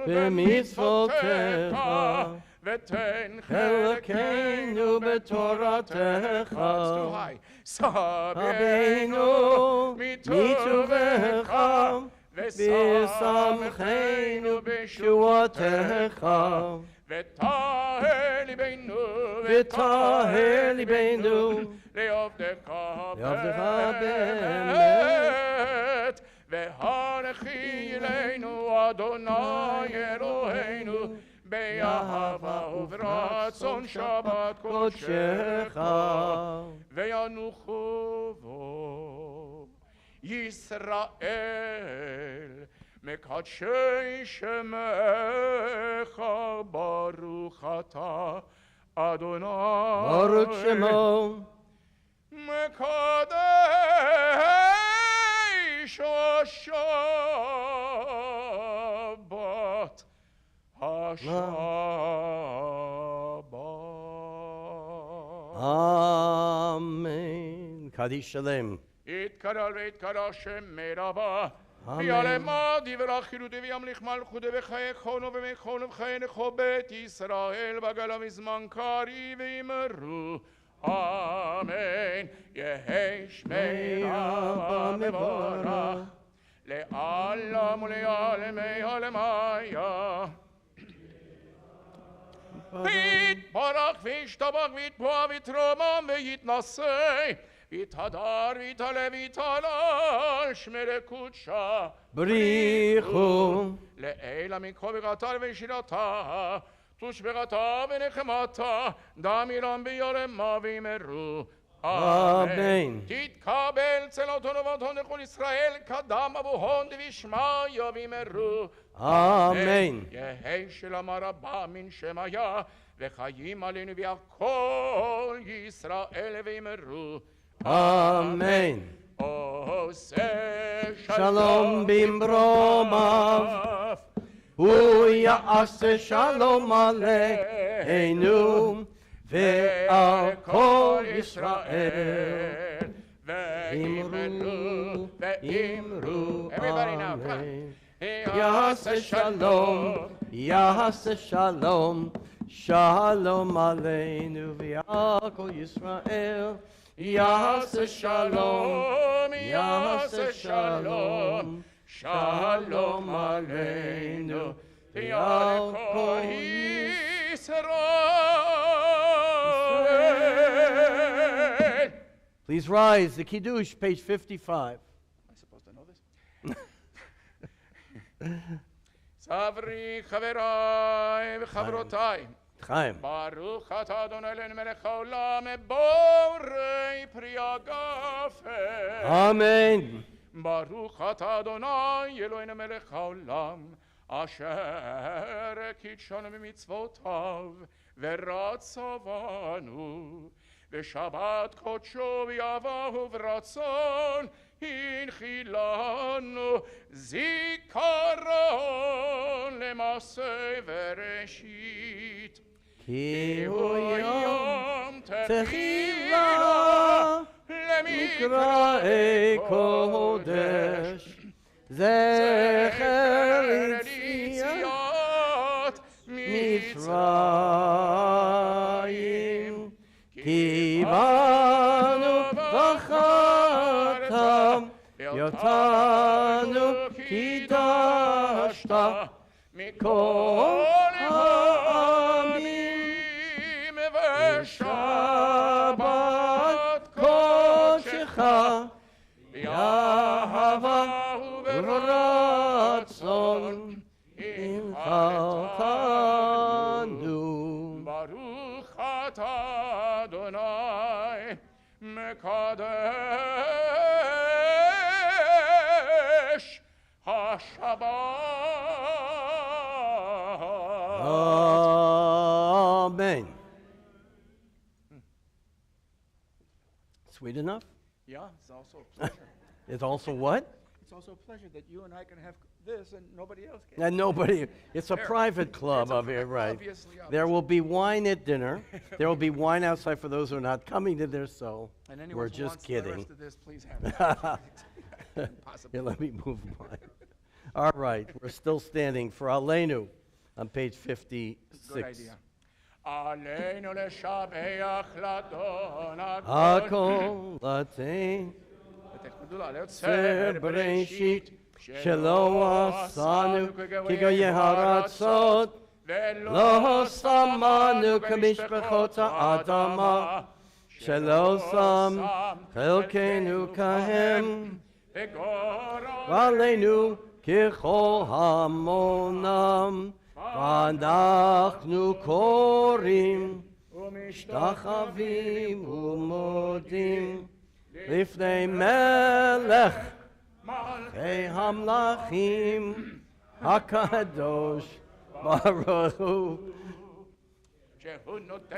במצוותיך, ותן חלקנו בתורתך, סבנו מטובך, ושמחנו בשובותיך, וטהר ליבנו לעבדך באמת, והלכי אלינו אדוני אלוהינו באהבה וברצון שבת קודשך, וינוחו בו ישראל מקדשי שמך, ברוך אתה אדוני ברוך שמו, מקדש השבת, Amen. Kaddish Shalem. יתקרל ויתקרא שם מרבה, אמן. ויעלמה דברה חילותי וימליך מלכותי וחייכונו ומכונו וחייכו בית ישראל בגל המזמן קרי וימרו אמן. יהי שמי רבה מבורך לעלם ולעלמי עלמיה. ויתברך וישתבח ויתבוע ויתרומם ויתנשא ויתהדר ויתעלה ויתהלל שמי קודשה בריחו לעילה מכל ברכתה ושירתה תושבעתה ונחמתה דמירם ביעלמה וימרו אמן. תתקבל צלותו ובונתו לכל ישראל קדם אבוהון דבישמיא וימרו אמן. יהי שלמה רבה מן שמיה וחיים עלינו ועל כל ישראל וימרו אמן. עושה שלום במרומיו, הוא יעשה שלום עלינו ועל כל ישראל. ואמרו Everybody now, come on. אמן. יעשה שלום, יעשה שלום, שלום עלינו ועל כל ישראל. יעשה שלום, יעשה שלום, שלום עלינו ועל כל ישראל. Please rise, the Kiddush, page 55. Am I supposed to know this? סברי חבריי וחברותיי, Chaim. ברוך אתה אדוני אלוהינו מלך העולם, בורא פרי הגפן. Amen. ברוך אתה אדוני אלוהינו מלך העולם, אשר קידשנו במצוותיו ורצה בנו, בשבת קודשו באהבה וברצון הנחילנו זיכרון למעשה וראשית. כי הוא יום תחילה למקראי מקראי קודש, זכר יציאת מצרים. כי בנו בחרתם, אותנו קידשת מכל העמים, ושבת קודשך באהבה וברצון הנחלתנו. ברוך אתה אדוני מקדש השבת. Amen. Sweet enough? Yeah, it's also a pleasure. It's also what? It's also a pleasure that you and I can have this and nobody else gets. And nobody, it's a Fair. private club It's a of here, right? obviously, There obviously. will be wine at dinner. There will be wine outside for those who are not coming to this, so And anyone we're who just wants the kidding. rest of this, please have it. Possibly. Yeah, let me move on. All right, we're still standing for Aleinu on page 56. Good idea. עלינו לשבח לאדון הכל לתן צר בראשית שלא עשנו כגויי הארצות לא שמנו כמשפחות האדמה שלא שם חלקנו כהם ועלינו ככל המונם ואנחנו קוראים משתחווים ומודים לפני מלך מלכי המלכים הקדוש ברוך הוא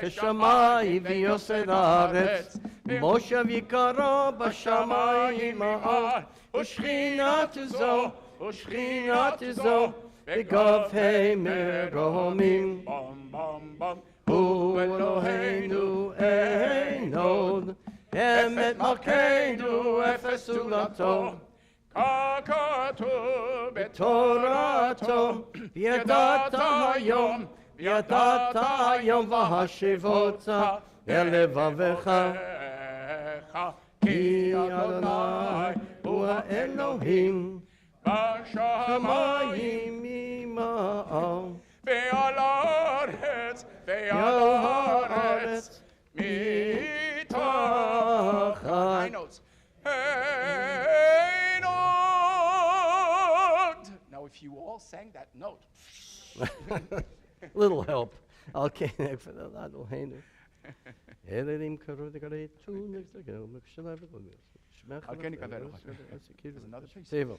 כשמיים ויוסד הארץ מושב יקרו בשמיים העל ושכינת זו בגבי מרומים הוא אלוהינו אין עוד אמת מלכנו אפס סגולתו ככתוב בתורתו וידעת היום והשיבות אל לבבך כי אדוני הוא האלוהים בשמיים ממעל ועל הארץ מתחת אין עוד. Now if you all sang that note. Little help. Okay, for the Eloheinu. Elohim karu dekare tu nextagel mekshalav על כן יקבל לך. There's another piece. Sevo.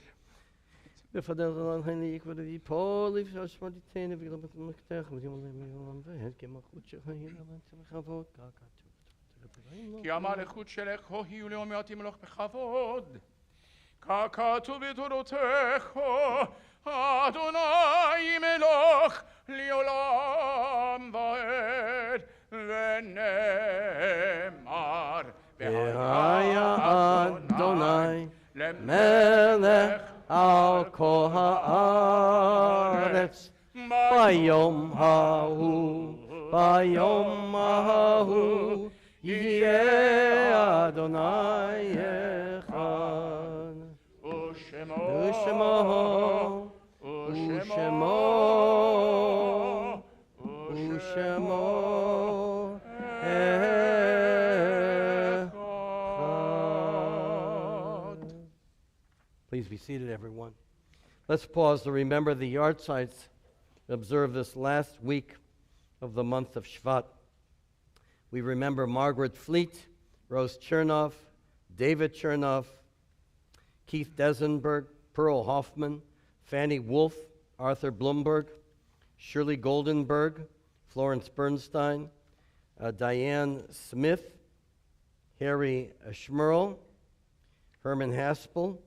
בפדל הלהני יקבל די פול לפני שמדיתן וגלבת מקתך ודיום למיום והד כמלכות שהיא לכבוד כי המלכות שלך היא ולעומתי מלוך בכבוד ככתוב בתורתך אדוני מלוך לעולם ועד ונאמר והיה אדוני מלך על כל הארץ ביום ההוא יהיה אדוני אחד ושמו Please be seated, everyone. Let's pause to remember the yard sites observed this last week of the month of Shvat. We remember Margaret Fleet, Rose Chernoff, David Chernoff, Keith Desenberg, Pearl Hoffman, Fanny Wolf, Arthur Blumberg, Shirley Goldenberg, Florence Bernstein, Diane Smith, Harry Schmerl, Herman Haspel,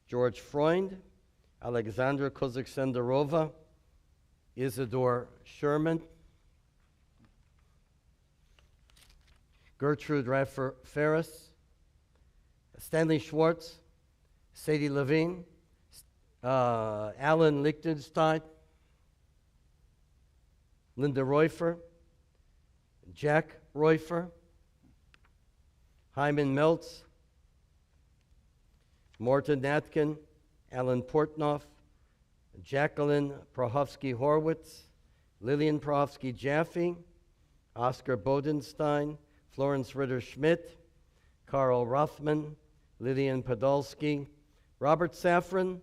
George Freund, Alexandra Kozak-Senderova, Isidore Sherman, Gertrude Raffer Ferris, Stanley Schwartz, Sadie Levine, Alan Lichtenstein, Linda Royfer, Jack Royfer, Hyman Meltz, Morton Natkin, Alan Portnoff, Jacqueline Prohovsky-Horwitz, Lillian Prohovsky-Jaffe, Oscar Bodenstein, Florence Ritter-Schmidt, Carl Rothman, Lillian Podolsky, Robert Safran,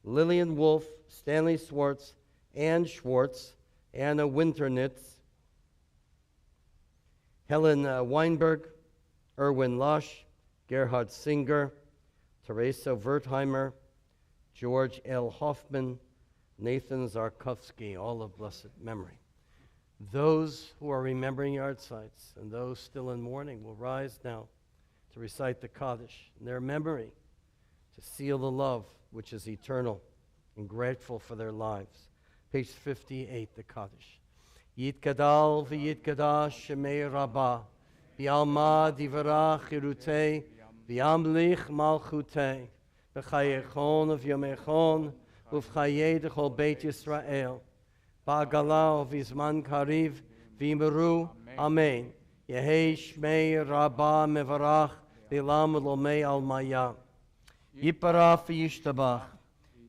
Lillian Wolf, Stanley Schwartz, Ann Schwartz, Anna Winternitz, Helen Weinberg, Erwin Losch, Gerhard Singer, Teresa Wertheimer, George L. Hoffman, Nathan Zarkovsky, all of blessed memory. Those who are remembering yard sites and those still in mourning will rise now to recite the Kaddish in their memory, to seal the love which is eternal and grateful for their lives. Page 58, the Kaddish. Yitgadal v'yitgadash shemei Rabbah, v'yalma divarach chirutei, v'yamlich malchutei, v'chayechon v'yomechon, uv'chayei dechol Beit Yisrael, ba'agalah v'zman kariv, v'yimeru, Amen. Yehei shmei Rabbah mevarach, v'lam ulomei almaya. Yipara v'yishtabach,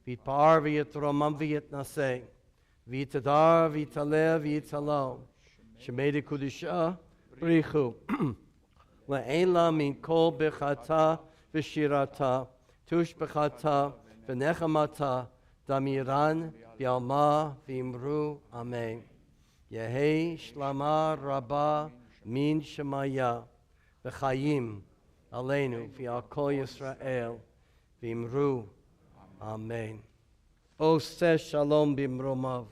v'yitpar v'yitromam v'yitnaseh, v'yitadar v'yitaleh v'yitalo, shemei de kudusha brichu, le'ela min kol bechata v'shirata, tush bechata v'nechamata, damiran v'yalma v'imru, Amen. Yehei shlama Rabbah min shemaya, v'chayim aleinu v'al kol Yisrael, v'imru, Amen. Oseh shalom bimromav,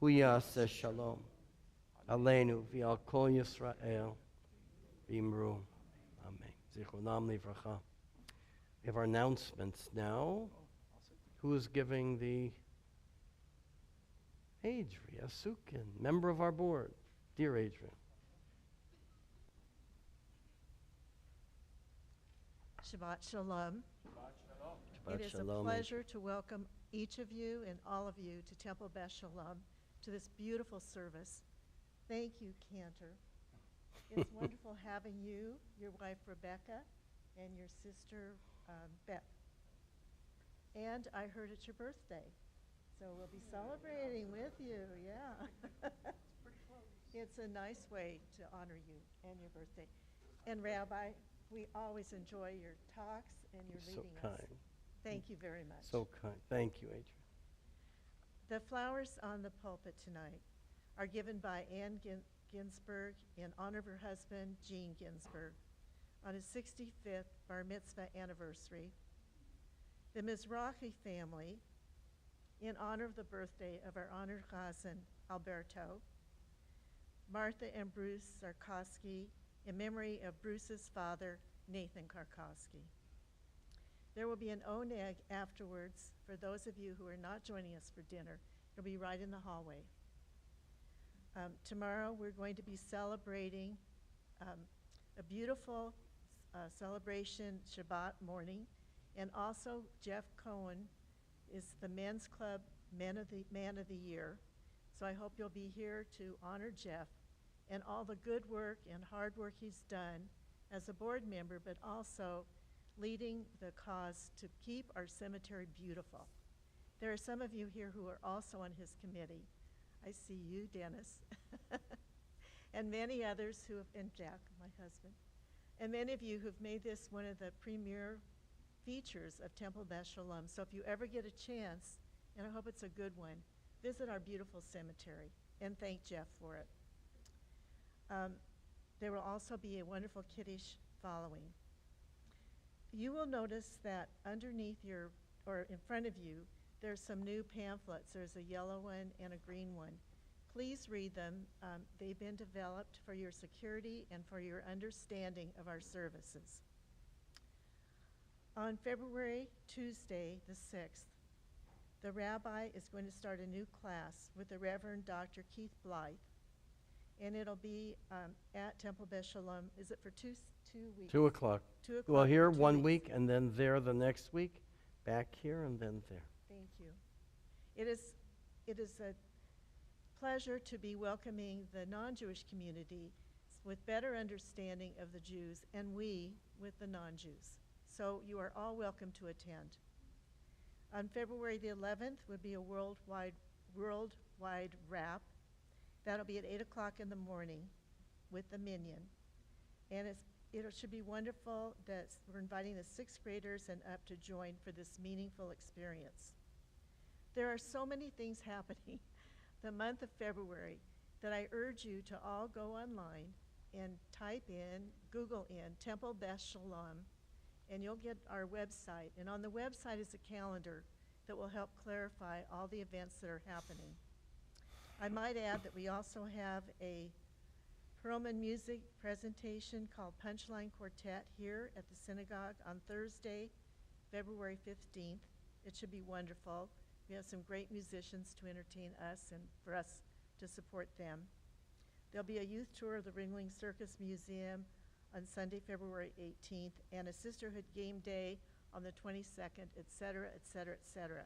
hu yaseh shalom aleinu v'al kol Yisrael, v'imru, Amen. Zichronam livracha. We have our announcements now. Who is giving the Adria Sukin, member of our board? Dear Adria. Shabbat Shalom. It is a pleasure to welcome each of you and all of you to Temple Beth Sholom, to this beautiful service. Thank you, Cantor. It's wonderful having you, your wife Rebecca, and your sister Beth. And I heard it's your birthday, so we'll be celebrating with you, yeah. It's a nice way to honor you and your birthday. And Rabbi, we always enjoy your talks and your So leading kind. us. Thank you very much. So kind. Thank you, Adria. The flowers on the pulpit tonight are given by Ann Ginsburg in honor of her husband, Gene Ginsburg, on his 65th bar mitzvah anniversary. The Mizrahi family, in honor of the birthday of our honored Chazan, Alberto. Martha and Bruce Sarkowski, in memory of Bruce's father, Nathan Karkowski. There will be an oneg afterwards for those of you who are not joining us for dinner. It'll be right in the hallway. Tomorrow we're going to be celebrating a beautiful celebration Shabbat morning, and also Jeff Cohen is the Men's Club Man of the Year. So I hope you'll be here to honor Jeff and all the good work and hard work he's done as a board member, but also leading the cause to keep our cemetery beautiful. There are some of you here who are also on his committee. I see you, Dennis, and many others who have, and Jack, my husband, and many of you who've made this one of the premier features of Temple Beth Sholom. So if you ever get a chance, and I hope it's a good one, visit our beautiful cemetery and thank Jeff for it. There will also be a wonderful Kiddush following. You will notice that underneath your, or in front of you, there's some new pamphlets. There's a yellow one and a green one. Please read them. They've been developed for your security and for your understanding of our services. On February, Tuesday, the 6th, the rabbi is going to start a new class with the Reverend Dr. Keith Blythe, and it'll be at Temple Beth Sholom. Is it for 2 weeks? 2 o'clock. 2 o'clock. Well, here for 2 1 weeks. week, and then there the next week, back here, and then there. Thank you. It is a pleasure to be welcoming the non-Jewish community with better understanding of the Jews, and we with the non-Jews. So you are all welcome to attend. On February the 11th would be a worldwide wrap. That'll be at 8 o'clock in the morning with the Minyan. And it should be wonderful that we're inviting the 6th graders and up to join for this meaningful experience. There are so many things happening the month of February that I urge you to all go online and type in, Google in, Temple Beth Sholom, and you'll get our website. And on the website is a calendar that will help clarify all the events that are happening. I might add that we also have a Perlman music presentation called Punchline Quartet here at the synagogue on Thursday, February 15th. It should be wonderful. We have some great musicians to entertain us and for us to support them. There'll be a youth tour of the Ringling Circus Museum on Sunday, February 18th, and a Sisterhood game day on the 22nd, et cetera, et cetera, et cetera.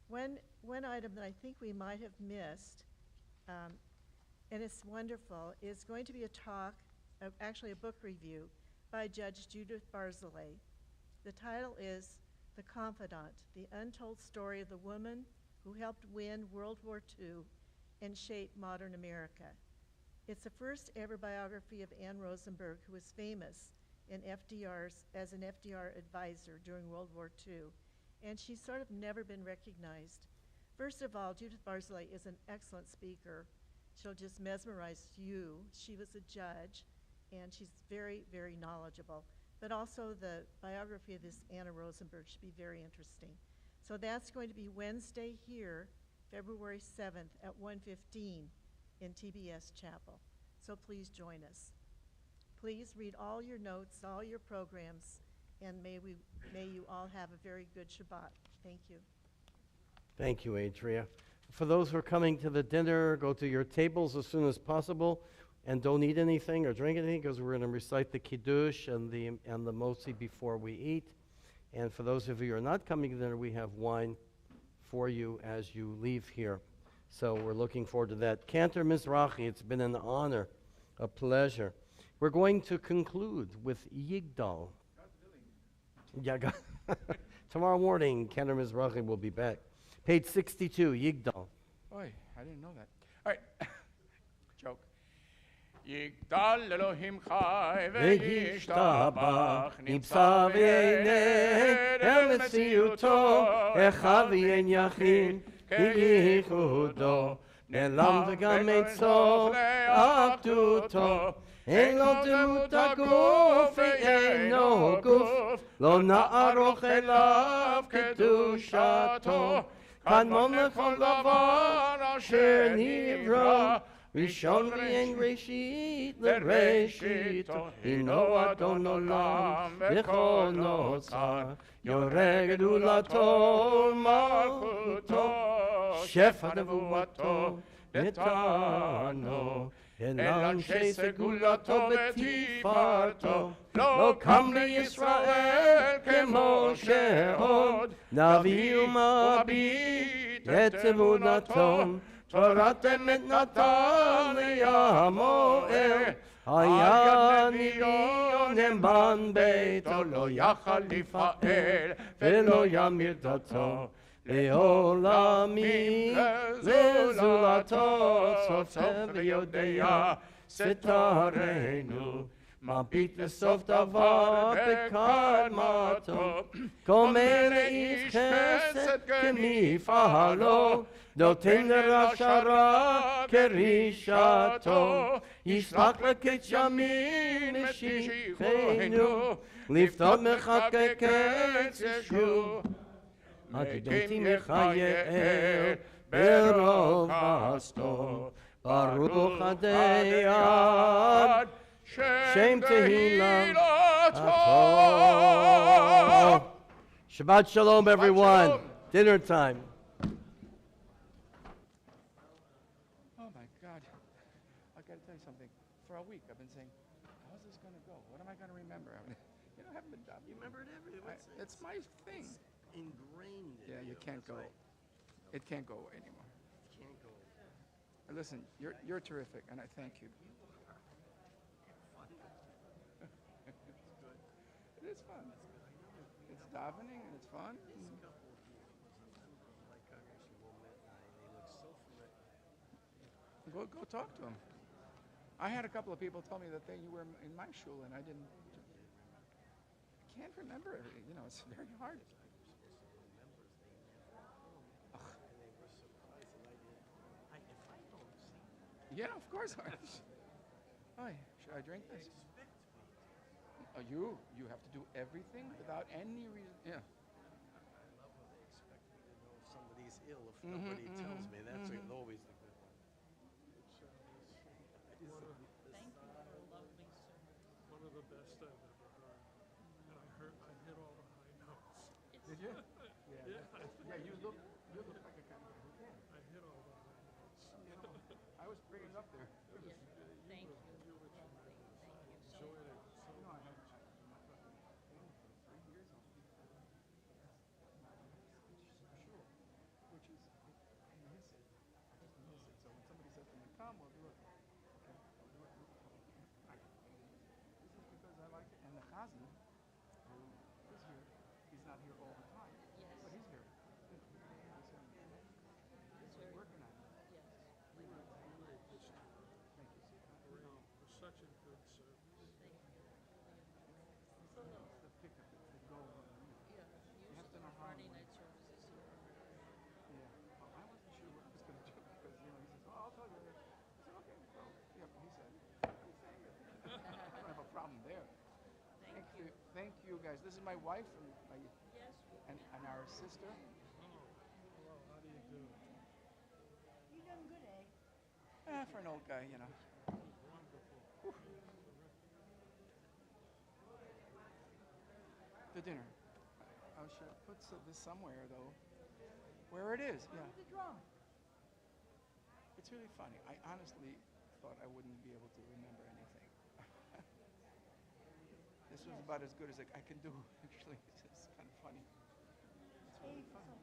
One item that I think we might have missed, and it's wonderful, is going to be a talk, actually a book review, by Judge Judith Barzilay. The title is The Confidant, the untold story of the woman who helped win World War II and shape modern America. It's the first ever biography of Anne Rosenberg, who was famous as an FDR advisor during World War II, and she's sort of never been recognized. First of all, Judith Barzilay is an excellent speaker. She'll just mesmerize you. She was a judge, and she's very, very knowledgeable. But also the biography of this Anna Rosenberg should be very interesting. So that's going to be Wednesday here, February 7th at 1:15 in TBS Chapel. So please join us. Please read all your notes, all your programs, and may you all have a very good Shabbat. Thank you. Thank you, Adria. For those who are coming to the dinner, go to your tables as soon as possible, and don't eat anything or drink anything, because we're going to recite the Kiddush and the Motzi before we eat. And for those of you who are not coming to dinner, we have wine for you as you leave here. So we're looking forward to that. Cantor Mizrahi, it's been an honor, a pleasure. We're going to conclude with Yigdal. Yeah, tomorrow morning, Cantor Mizrahi will be back. Page 62, Yigdal. Oy, I didn't know that. All right, joke. יגדל אלוהים חי וישתבח, נמצא בעיני אל מציאותו, אחד ואין יחיד כייחודו, נעלם וגם אין סוף לאחדותו, אין לו דמות הגוף ואינו גוף, לא נערוך אליו קדושתו, קדמון לכל דבר אשר נברא, ראשון ואין ראשית לראשיתו, הינו אדון עולם וכל נוצר, יורה גדולתו מלכותו, שפע נבואתו נתנו, אל אנשי סגולתו בתפארתו, לא קם לישראל כמו שעוד, נביא ומביט את אמונתו, תורת אמת נתן לי המואר, היה נביאו נאמן ביתו, לא יכל לפעל ולא ימיר דתו, לעולמים לזולתו, צופה ויודע סתרנו, מביט לסוף דבר בקדמתו, קומא לאיש חסד כמפעלו, נותן לרשע רע כרישתו, ישלח לקץ ימים משיחנו, לפתות מחכה קץ ישוע, הקדמתי מחייל ברוב חסדו, ברוך הדיין שם תהילתו. Shabbat Shalom, everyone. Dinner time. Oh my God. I got to tell you something. For a week I've been saying, how's this going to go? What am I going to remember? I haven't been done. You remember it everything. It's my thing. Ingrained. Yeah, you can't go. It can't go away anymore. Can't go. Listen, you're terrific, and I thank you. It is fun. It's davening and it's fun. Go talk to them. I had a couple of people tell me that you were in my shul, and I can't remember everything. It's very hard. Yeah, of course. Hi, should I drink this? You have to do everything without any reason. Yeah. I love when they expect me to know if somebody's ill if nobody tells me. That's always the good one. Thank you for loving me so much. One of the best I've ever heard. And I hit all the high notes. Did you? Yeah. You look like cousin who is here. He's not here all the time, but he's here. He's working on it. We were just Thank you. great, for such a good service. It's the pickup, it's the go. You have to know how. Friday night services here. Yeah. Well, I wasn't sure what I was going to do because, he says, well, I'll tell you. I said, okay, well, yeah, he said, I'm saying it. I don't have a problem there. Thank you. Thank you, guys. This is my wife and our sister. Oh, hello, how do you do? You done good, eh? For an old guy, Wonderful. The dinner. I should put this somewhere, though. Where it is, yeah. The drum. It's really funny. I honestly thought I wouldn't be able to remember anything. This was about as good as I can do, actually. It's kind of funny. It's really funny.